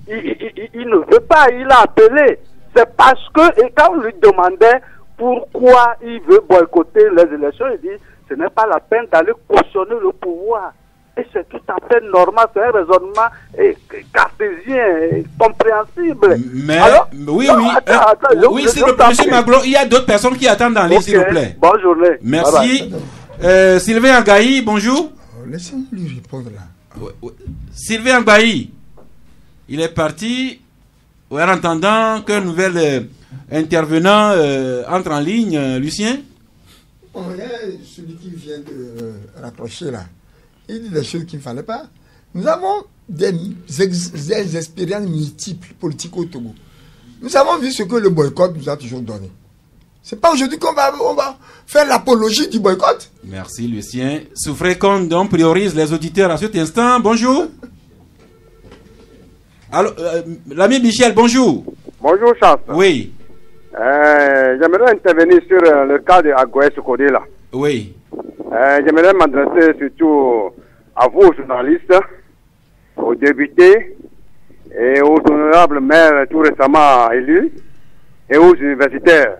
Il ne veut pas, il a appelé. C'est parce que, et quand on lui demandait pourquoi il veut boycotter les élections, il dit, ce n'est pas la peine d'aller cautionner le pouvoir. Et c'est tout à fait normal, c'est un raisonnement cartésien, compréhensible. Mais, alors, oui, monsieur Maglo, il y a d'autres personnes qui attendent dans les s'il vous plaît. Bonne journée. Merci. Sylvain Agaï, bonjour. Laissez-moi lui répondre là. Sylvain Agaï, il est parti. En attendant qu'un nouvel intervenant entre en ligne, Lucien. Bon, il y a celui qui vient de rapprocher là. Il dit des choses qu'il ne fallait pas. Nous avons des expériences multiples politiques au Togo. Nous avons vu ce que le boycott nous a toujours donné. C'est pas aujourd'hui qu'on va faire l'apologie du boycott. Merci Lucien. Souffrez quand on priorise les auditeurs à cet instant. Bonjour. Alors, l'ami Michel, bonjour. Bonjour Charles. Oui. J'aimerais intervenir sur le cas de Agoye Sokodé là. Oui. J'aimerais m'adresser surtout à vous, journalistes, aux députés et aux honorables maires tout récemment élus et aux universitaires.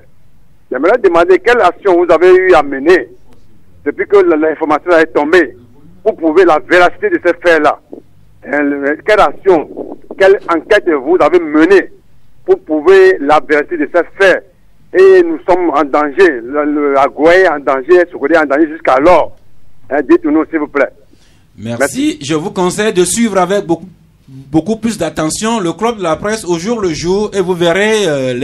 J'aimerais demander quelle action vous avez eu à mener depuis que l'information est tombée pour prouver la véracité de ces faits-là. Quelle action, quelle enquête vous avez menée pour prouver la véracité de ces faits. Et nous sommes en danger, le Agoye en danger, Sokodé en danger jusqu'alors. Dites-nous s'il vous plaît. Merci. Je vous conseille de suivre avec beaucoup plus d'attention le club de la presse au jour le jour et vous verrez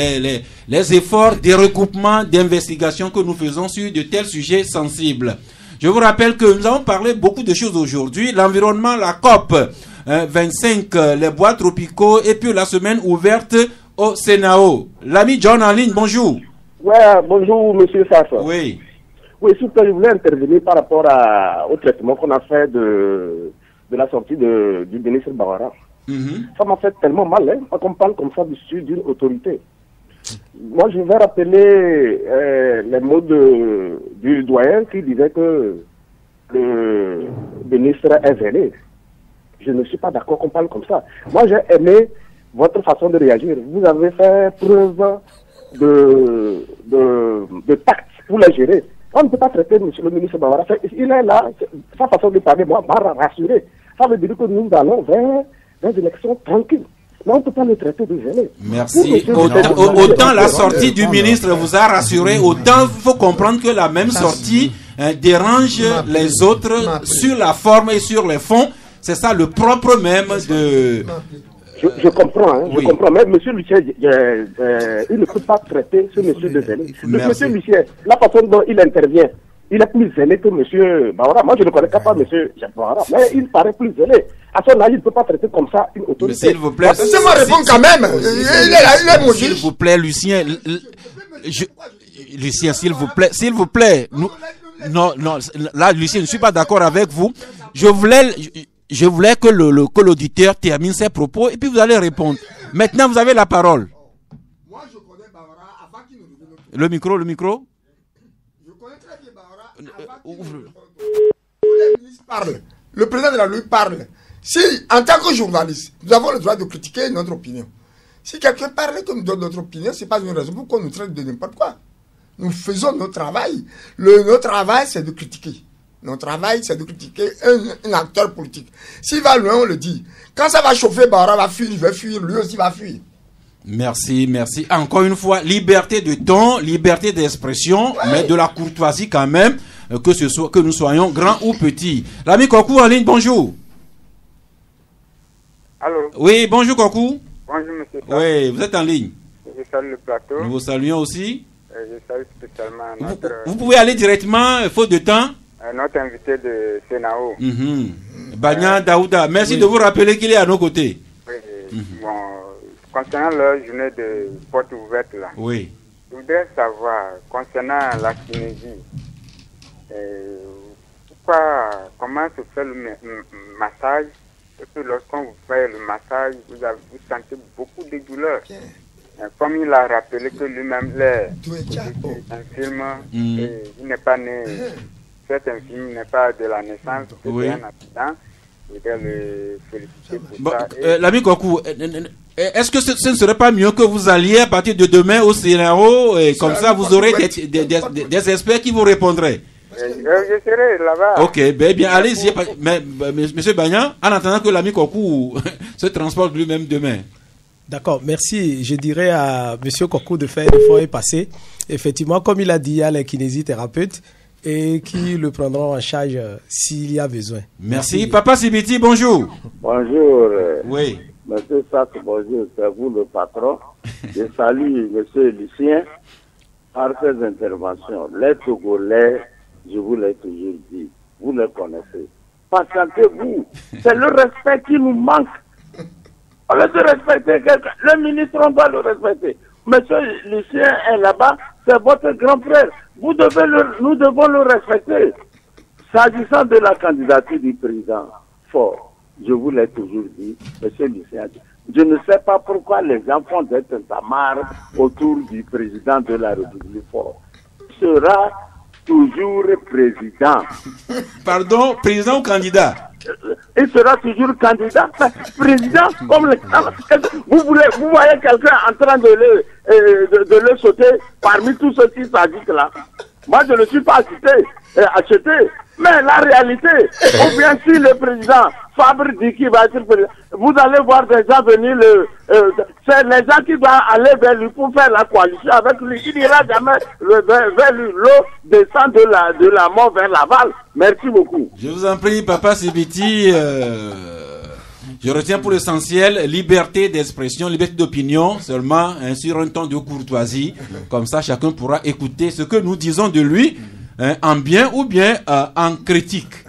les efforts de recoupement, d'investigation que nous faisons sur de tels sujets sensibles. Je vous rappelle que nous avons parlé beaucoup de choses aujourd'hui. L'environnement, la COP 25, les bois tropicaux et puis la semaine ouverte au CNAO. L'ami John en ligne, bonjour. Ouais, bonjour monsieur Safa. Oui. Oui, surtout je voulais intervenir par rapport au traitement qu'on a fait de la sortie du ministre Bawara. Ça m'a fait tellement mal, hein, quand on parle comme ça d'une autorité. moi, je vais rappeler les mots du doyen qui disait que le ministre est zélé. Je ne suis pas d'accord qu'on parle comme ça. Moi, j'ai aimé votre façon de réagir. Vous avez fait preuve de tact pour la gérer. On ne peut pas traiter le ministre Bawara. Il est là, sa façon de parler, moi, m'a rassuré. Ça veut dire que nous allons vers des élections tranquilles. Mais on ne peut pas le traiter de zélé. Merci. Autant la sortie du ministre vous a rassuré, autant il faut comprendre que la même sortie dérange les autres sur la forme et sur les fonds. C'est ça le propre même de... Je comprends, hein, oui. Je comprends. Mais M. Lucien, il ne peut pas traiter ce monsieur de zélé. M. Lucien, la façon dont il intervient, il est plus zélé que M. Bawara. Moi, je ne connais pas M. Bawara, mais il paraît plus zélé. À son âge, il ne peut pas traiter comme ça une autorité. Mais s'il vous plaît... Laissez-moi répondre quand même. Il est mon s'il vous plaît, Lucien... Lucien, s'il vous plaît... Non, là, Lucien, je ne suis pas d'accord avec vous. Je voulais que l'auditeur termine ses propos et puis vous allez répondre. Maintenant, vous avez la parole. Moi, je connais Bawara avant qu'il ne revienne. Le micro. Je connais très bien Bawara avant qu'il ne revienne. Les ministres parlent. Le président de la République parle. Si, en tant que journaliste, nous avons le droit de critiquer notre opinion. Si quelqu'un parle et que nous donne notre opinion, ce n'est pas une raison pour qu'on nous traite de n'importe quoi. Nous faisons notre travail. Notre travail, c'est de critiquer. Notre travail, c'est de critiquer un acteur politique. S'il va loin, on le dit. Quand ça va chauffer, Bawara va fuir, il va fuir, lui aussi va fuir. Merci. Encore une fois, liberté de ton, liberté d'expression, mais de la courtoisie quand même, que nous soyons grands ou petits. L'ami Kokou en ligne, bonjour. Allô. Oui, bonjour Kokou. Bonjour monsieur. Oui, vous êtes en ligne. Je salue le plateau. Nous vous saluons aussi. Je salue spécialement notre... Vous pouvez aller directement, faute de temps. Notre invité de Sénao. Banya Daouda, merci de vous rappeler qu'il est à nos côtés. Oui, bon, concernant la journée de porte ouverte là, oui. Je voudrais savoir, concernant la Tunisie, comment se fait le massage, et puis lorsqu'on vous fait le massage, vous sentez beaucoup de douleur. Comme il a rappelé que lui-même est infirme, il n'est pas né, cet infirme n'est pas de la naissance, c'est un accident. Je voudrais le féliciter pour ça. L'ami Kokou, est-ce que ce ne serait pas mieux que vous alliez à partir de demain au scénario et comme ça vous aurez des experts qui vous répondraient? Je serai là-bas. Ok, bien allez-y. Mais monsieur Bagnan, en attendant que l'ami Kokou se transporte lui-même demain. D'accord, merci. Je dirais à monsieur Kokou de faire l'effort et passer. Effectivement, comme il a dit, il y a les kinésithérapeutes et qui le prendront en charge s'il y a besoin. Merci. Papa Sibiti, bonjour. Bonjour. Oui. Monsieur Sass, bonjour. C'est vous le patron. Je salue monsieur Lucien par ses interventions. Les Togolais, je vous l'ai toujours dit, vous les connaissez. Patientez-vous. C'est le respect qui nous manque. On veut respecter quelqu'un. Le ministre, on doit le respecter. Monsieur Lucien est là-bas, c'est votre grand frère. Nous devons le respecter. S'agissant de la candidature du président Faure, je vous l'ai toujours dit, monsieur Lucien, je ne sais pas pourquoi les gens font des tintamarres autour du président de la République Faure. Il sera toujours président. Pardon, président ou candidat? Il sera toujours candidat. Président, comme vous voyez quelqu'un en train de le sauter parmi tous ceux qui s'agitent là. Moi, je ne suis pas acheté. Mais la réalité, ou bien si le président Fabre dit qu'il va être président, vous allez voir des gens venir, c'est les gens qui doivent aller vers lui pour faire la coalition avec lui. Il n'ira jamais vers lui. L'eau descend de la mort vers l'aval. Merci beaucoup. Je vous en prie, Papa Sibiti. Je retiens pour l'essentiel liberté d'expression, liberté d'opinion, seulement sur un ton de courtoisie. Comme ça, chacun pourra écouter ce que nous disons de lui, en bien ou bien en critique.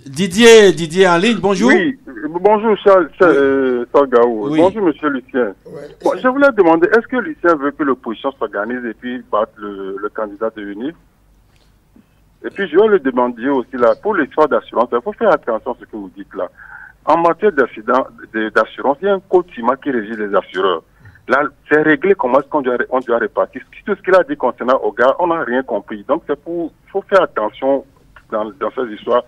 Didier en ligne, bonjour. Oui, bonjour Charles Gaou. Oui. Bonjour Monsieur Lucien. Bon, je voulais demander, est-ce que Lucien veut que l'opposition s'organise et puis battre le candidat de l'UNIF? Et puis je vais le demander aussi là, pour l'histoire d'assurance, il faut faire attention à ce que vous dites là. En matière d'assurance, il y a un code CIMA qui régit les assureurs. Là, c'est réglé comment est-ce qu'on doit répartir. Tout ce qu'il a dit concernant Oga, on n'a rien compris. Donc, il faut faire attention dans ces histoires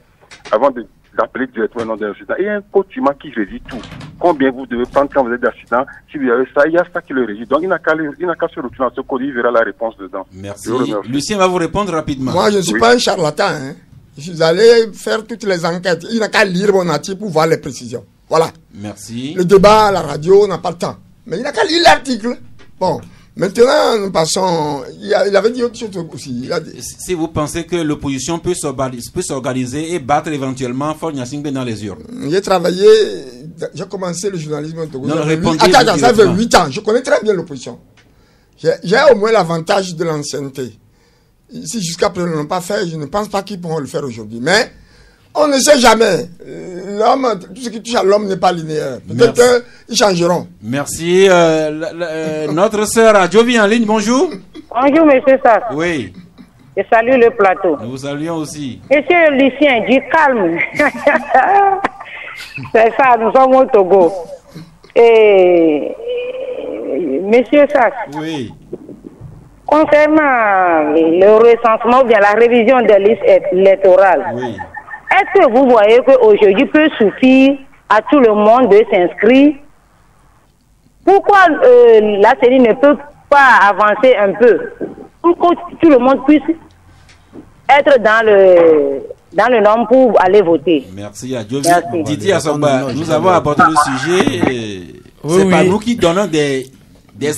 avant d'appeler directement le nom d'un accident. Il y a un code humain qui régit tout. Combien vous devez prendre quand vous êtes d'accident. Si vous avez ça, il y a ça qui le régit. Donc, il n'a qu'à se retourner dans ce code, il verra la réponse dedans. Merci. Lucien va vous répondre rapidement. Moi, je ne suis pas un charlatan. Hein. Je suis allé faire toutes les enquêtes. Il n'a qu'à lire mon article pour voir les précisions. Voilà. Merci. Le débat à la radio, on n'a pas le temps. Mais il n'a qu'à lire l'article. Bon. Maintenant, nous passons. Il avait dit autre chose aussi. Si vous pensez que l'opposition peut s'organiser et battre éventuellement Faure Gnassingbé dans les urnes. J'ai travaillé, j'ai commencé le journalisme au Togo. Attends, ça fait 8 ans. Je connais très bien l'opposition. J'ai au moins l'avantage de l'ancienneté. Si jusqu'à présent ils ne l'ont pas fait, je ne pense pas qu'ils pourront le faire aujourd'hui. Mais on ne sait jamais. L'homme, tout ce qui touche à l'homme n'est pas linéaire. Peut-être qu'ils changeront. Merci. Notre sœur Jovi en ligne, bonjour. Bonjour, monsieur Sass. Oui. Je salue le plateau. Nous vous saluons aussi. Monsieur Lucien, du calme. C'est ça, nous sommes au Togo. Et monsieur Sass. Oui. Concernant le recensement ou bien la révision des listes électorales. Oui. Est-ce que vous voyez qu'aujourd'hui peut suffire à tout le monde de s'inscrire? Pourquoi la CENI ne peut pas avancer un peu pour que tout le monde puisse être dans le nombre pour aller voter? Merci à Jovi. Didier Assomba, nous avons abordé le sujet. C'est pas nous qui donnons des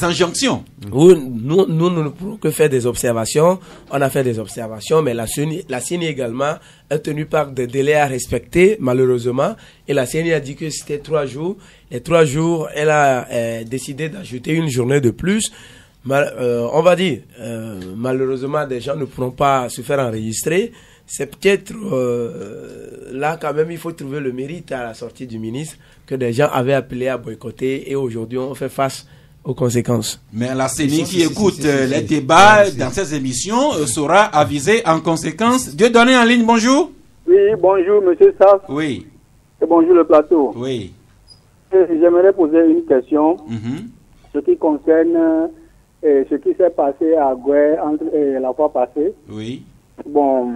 injonctions. Oui, nous ne pouvons que faire des observations. On a fait des observations, mais la CENI également a tenu par des délais à respecter, malheureusement. Et la CENI a dit que c'était 3 jours. Les 3 jours, elle a décidé d'ajouter une journée de plus. On va dire, malheureusement, des gens ne pourront pas se faire enregistrer. C'est peut-être là quand même, il faut trouver le mérite à la sortie du ministre que des gens avaient appelé à boycotter et aujourd'hui on fait face aux conséquences. Mais la CENI qui écoute les débats dans ces émissions sera avisée en conséquence. Dieudonné en ligne, bonjour. Oui, bonjour monsieur Sass. Oui. Et bonjour le plateau. Oui. J'aimerais poser une question. Ce qui concerne ce qui s'est passé à Goué la fois passée. Oui. Bon,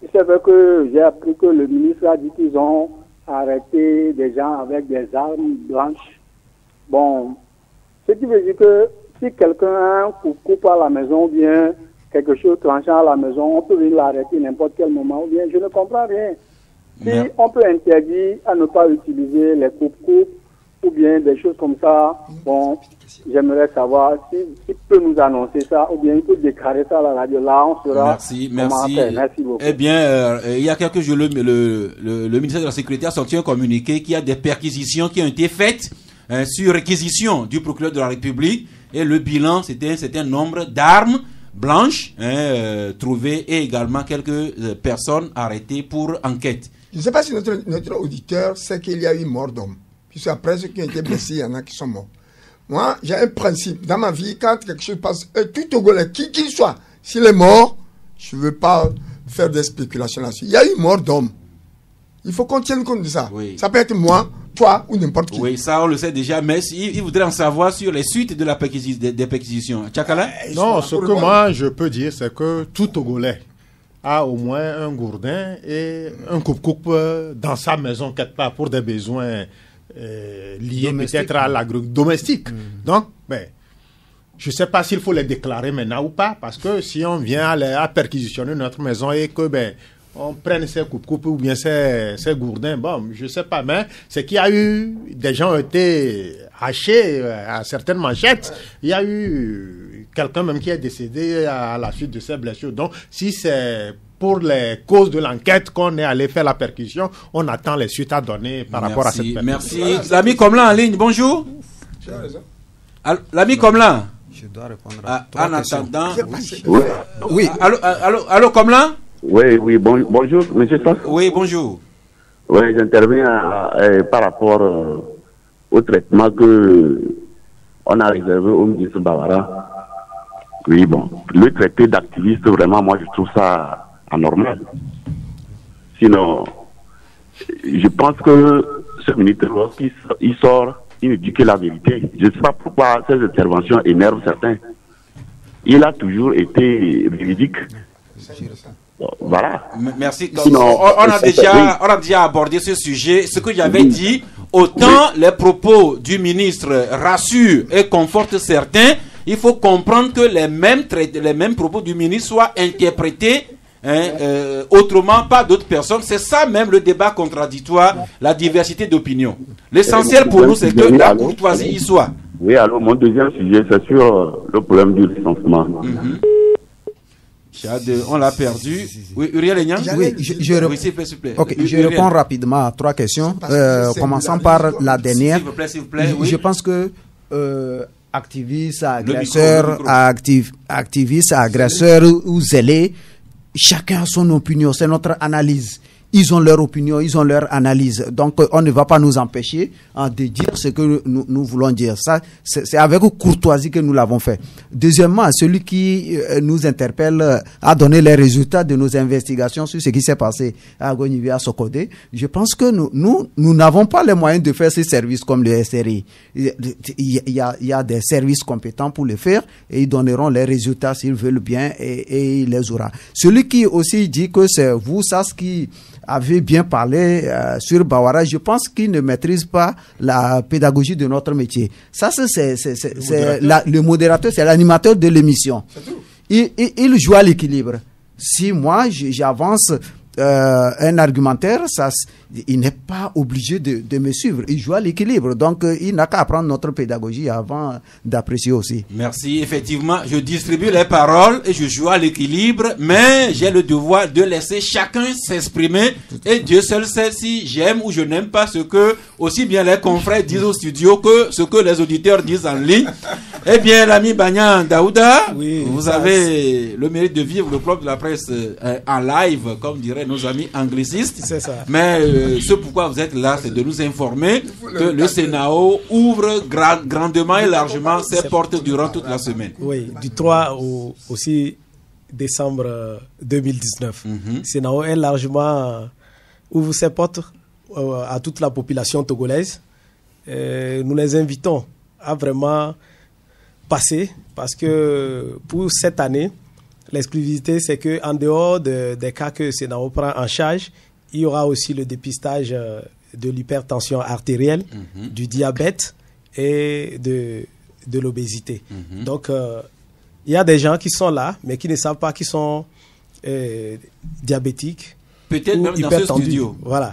il s'est fait que j'ai appris que le ministre a dit qu'ils ont arrêté des gens avec des armes blanches. Bon, ce qui veut dire que si quelqu'un a un coupe à la maison ou bien quelque chose tranchant à la maison, on peut venir l'arrêter n'importe quel moment ou bien je ne comprends rien. Si on peut interdire à ne pas utiliser les coupes-coupes ou bien des choses comme ça, bon, j'aimerais savoir s'il peut nous annoncer ça ou bien il peut déclarer ça à la radio. Là, on sera... Merci. Merci beaucoup. Eh bien, il y a quelques jours, le ministère de la Sécurité a sorti un communiqué qu'il y a des perquisitions qui ont été faites sur réquisition du procureur de la République et le bilan, c'était un certain nombre d'armes blanches trouvées et également quelques personnes arrêtées pour enquête. Je ne sais pas si notre auditeur sait qu'il y a eu mort d'homme. Puisque après ceux qui ont été blessés, il y en a qui sont morts. Moi, j'ai un principe. Dans ma vie, quand quelque chose passe, tout Togolais, qui qu'il soit, s'il est mort, je ne veux pas faire des spéculations là-dessus. Il y a eu mort d'homme. Il faut qu'on tienne compte de ça. Oui. Ça peut être moi, toi ou n'importe qui. Oui, ça on le sait déjà, mais il voudrait en savoir sur les suites de la des perquisitions. Tchakala? Non, ce que moi je peux dire, c'est que tout Togolais a au moins un gourdin et un coupe-coupe dans sa maison quelque part pour des besoins liés peut-être à l'agro-domestique. Donc, je ne sais pas s'il faut les déclarer maintenant ou pas, parce que si on vient à perquisitionner notre maison et que on prenne ces coupes-coupes ou bien ces gourdins, bon, je ne sais pas, mais c'est qu'il y a eu, des gens ont été hachés à certaines manchettes, il y a eu quelqu'un même qui est décédé à la suite de ces blessures. Donc, si c'est pour les causes de l'enquête qu'on est allé faire la perquisition, on attend les suites à donner par rapport à cette perquisition. Merci. L'ami Comlan en ligne, bonjour. L'ami Comlan. Je dois répondre en attendant. Oui. Allô, Comlan? Oui, bonjour, monsieur Sass. Oui, bonjour. Oui, j'interviens par rapport au traitement que on a réservé au ministre Bavara. Oui, bon, le traité d'activiste, vraiment, moi, je trouve ça anormal. Sinon, je pense que ce ministre, lorsqu'il sort il ne dit que la vérité. Je ne sais pas pourquoi ces interventions énervent certains. Il a toujours été véridique. Voilà. Merci. Sinon, on a déjà abordé ce sujet. Ce que j'avais dit, autant les propos du ministre rassurent et confortent certains, il faut comprendre que les mêmes propos du ministre soient interprétés autrement par d'autres personnes. C'est ça même le débat contradictoire, la diversité d'opinions. L'essentiel pour nous, c'est que la courtoisie y soit. Oui, alors mon deuxième sujet, c'est sur le problème du licenciement. On l'a perdu. Oui, Uriel Enyang. Oui, s'il vous plaît. Ok, je réponds rapidement à 3 questions. Commençant par la dernière. S'il vous plaît, oui. Je pense que activistes, agresseurs ou zélés, chacun a son opinion, c'est notre analyse. Ils ont leur opinion, ils ont leur analyse. Donc, on ne va pas nous empêcher de dire ce que nous voulons dire. Ça, c'est avec courtoisie que nous l'avons fait. Deuxièmement, celui qui nous interpelle a donné les résultats de nos investigations sur ce qui s'est passé à Gonivi, à Sokodé. Je pense que nous n'avons pas les moyens de faire ces services comme le SRI. Il y a des services compétents pour le faire et ils donneront les résultats s'ils veulent bien et il les aura. Celui qui aussi dit que c'est vous, ça, ce qui avait bien parlé sur Bawara, je pense qu'il ne maîtrise pas la pédagogie de notre métier. Ça, c'est le modérateur, c'est l'animateur de l'émission. Il joue à l'équilibre. Si moi, j'avance un argumentaire, il n'est pas obligé de me suivre. Il joue à l'équilibre. Donc, il n'a qu'à apprendre notre pédagogie avant d'apprécier aussi. Merci. Effectivement, je distribue les paroles et je joue à l'équilibre, mais j'ai le devoir de laisser chacun s'exprimer. Et Dieu seul sait si j'aime ou je n'aime pas ce que aussi bien les confrères disent au studio que ce que les auditeurs disent en ligne. Eh bien, l'ami Bagnan Daouda, vous avez le mérite de vivre le club de la presse en live, comme diraient nos amis anglicistes. C'est ça. Mais ce pourquoi vous êtes là, c'est de nous informer que le CENAO ouvre grandement et largement ses portes durant toute la semaine. Oui, du 3 au 6 décembre 2019. CENAO est largement ouvre ses portes à toute la population togolaise. Nous les invitons à vraiment passer parce que pour cette année, l'exclusivité, c'est qu'en dehors des cas que CENAO prend en charge, il y aura aussi le dépistage de l'hypertension artérielle, du diabète et de l'obésité. Donc, il y a des gens qui sont là, mais qui ne savent pas qu'ils sont diabétiques. Peut-être même dans ce studio. Voilà.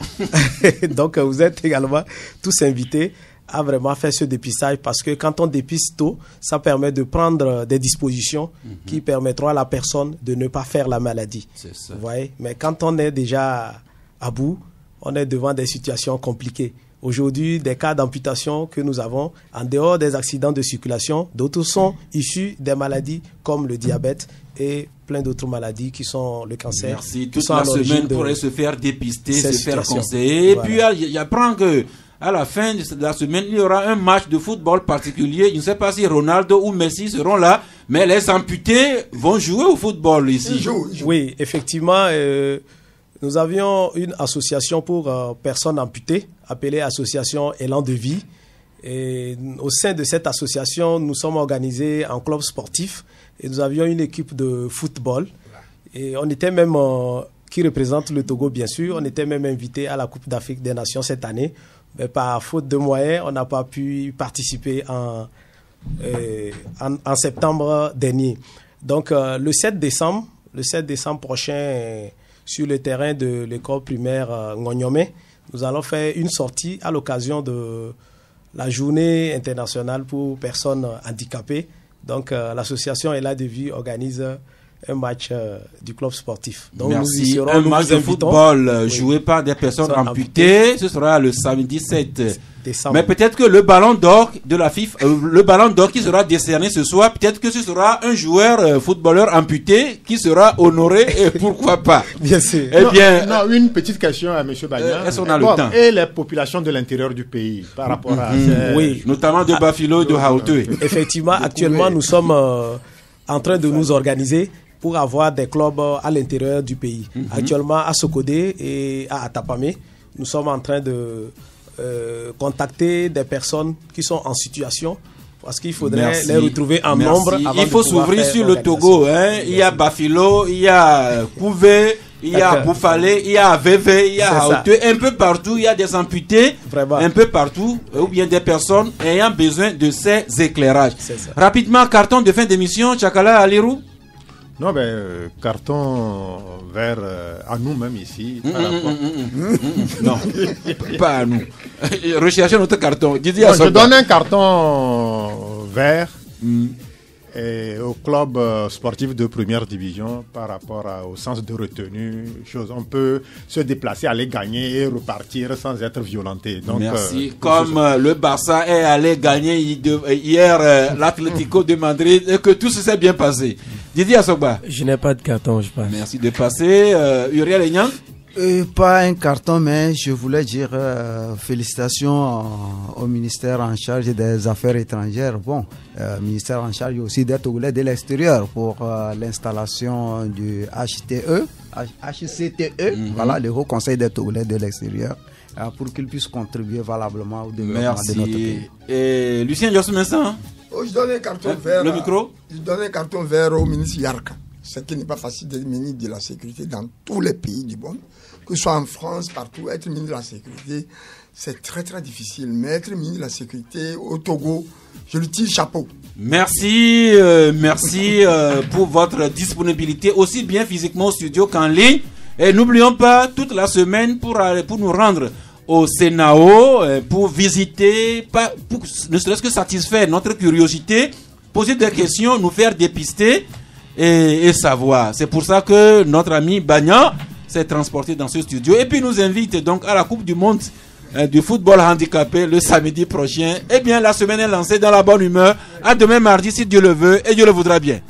Donc, vous êtes également tous invités à vraiment faire ce dépistage parce que quand on dépiste tôt, ça permet de prendre des dispositions qui permettront à la personne de ne pas faire la maladie. C'est ça. Vous voyez? Mais quand on est déjà à bout, on est devant des situations compliquées. Aujourd'hui, des cas d'amputation que nous avons, en dehors des accidents de circulation, d'autres sont issus des maladies comme le diabète et plein d'autres maladies qui sont le cancer. Merci. Toute la semaine pour se faire dépister, se faire conseiller. Et puis, j'apprends que à la fin de la semaine, il y aura un match de football particulier. Je ne sais pas si Ronaldo ou Messi seront là, mais les amputés vont jouer au football ici. Oui, effectivement, nous avions une association pour personnes amputées, appelée Association Élan de Vie. Et au sein de cette association, nous sommes organisés en club sportif et nous avions une équipe de football. Et on était même, qui représente le Togo bien sûr, on était même invité à la Coupe d'Afrique des Nations cette année. Mais par faute de moyens, on n'a pas pu participer en septembre dernier. Donc, le 7 décembre prochain, sur le terrain de l'école primaire Ngonyome, nous allons faire une sortie à l'occasion de la journée internationale pour personnes handicapées. Donc, l'association Ela de Vie organise un match du club sportif. Donc, merci. Un match de football joué par des personnes amputées. Ce sera le samedi 7 décembre. Mais peut-être que le ballon d'or de la FIFA, le ballon d'or qui sera décerné ce soir, peut-être que ce sera un joueur footballeur amputé qui sera honoré et pourquoi pas. Bien sûr. Eh bien, une petite question à M. Bagnan. Est-ce qu'on a le temps? Et les populations de l'intérieur du pays par rapport à oui, notamment de Bafilo et de Hauteux. Effectivement, actuellement, nous sommes en train de nous organiser pour avoir des clubs à l'intérieur du pays. Actuellement, à Sokodé et à Atapamé, nous sommes en train de contacter des personnes qui sont en situation, parce qu'il faudrait les retrouver en nombre. Il faut s'ouvrir sur le Togo. Il y a Bafilo, il y a Kouvé, il y a Boufalé, il y a Vévé, il y a Haute. Un peu partout, il y a des amputés. Vraiment. Un peu partout, ou bien des personnes ayant besoin de ces éclairages. Rapidement, carton de fin d'émission, Tchakala Alirou. Non, carton vert à nous-mêmes ici. Non, pas à nous. Recherchez notre carton. Je donne un carton vert au club sportif de première division par rapport au sens de retenue. On peut se déplacer, aller gagner et repartir sans être violenté. Donc, merci. Comme le Barça est allé gagner hier l'Atlético de Madrid et que tout s'est bien passé. Didier Assogba. Je n'ai pas de carton, je pense. Merci de passer. Uriel Enyang. Pas un carton, mais je voulais dire félicitations au ministère en charge des Affaires étrangères. Bon, ministère en charge aussi des Togolais de l'extérieur pour l'installation du HCTE, voilà, le Haut Conseil des Togolais de l'extérieur, pour qu'ils puissent contribuer valablement au développement de notre pays. Et Lucien Jossou-Vincent. Je donne un carton vert. Le micro. Je donne un carton vert au ministre Yarka. Ce qui n'est pas facile d'être ministre de la sécurité dans tous les pays du monde, que ce soit en France, partout. Être ministre de la sécurité, c'est très très difficile. Mais être ministre de la sécurité au Togo, je lui tire chapeau. Merci, pour votre disponibilité, aussi bien physiquement au studio qu'en ligne. Et n'oublions pas, toute la semaine, pour nous rendre au Sénao, pour visiter, ne serait-ce que satisfaire notre curiosité, poser des questions, nous faire dépister et savoir. C'est pour ça que notre ami Bagnan s'est transporté dans ce studio et puis nous invite donc à la Coupe du Monde du football handicapé le samedi prochain. Eh bien, la semaine est lancée dans la bonne humeur. À demain mardi si Dieu le veut et Dieu le voudra bien.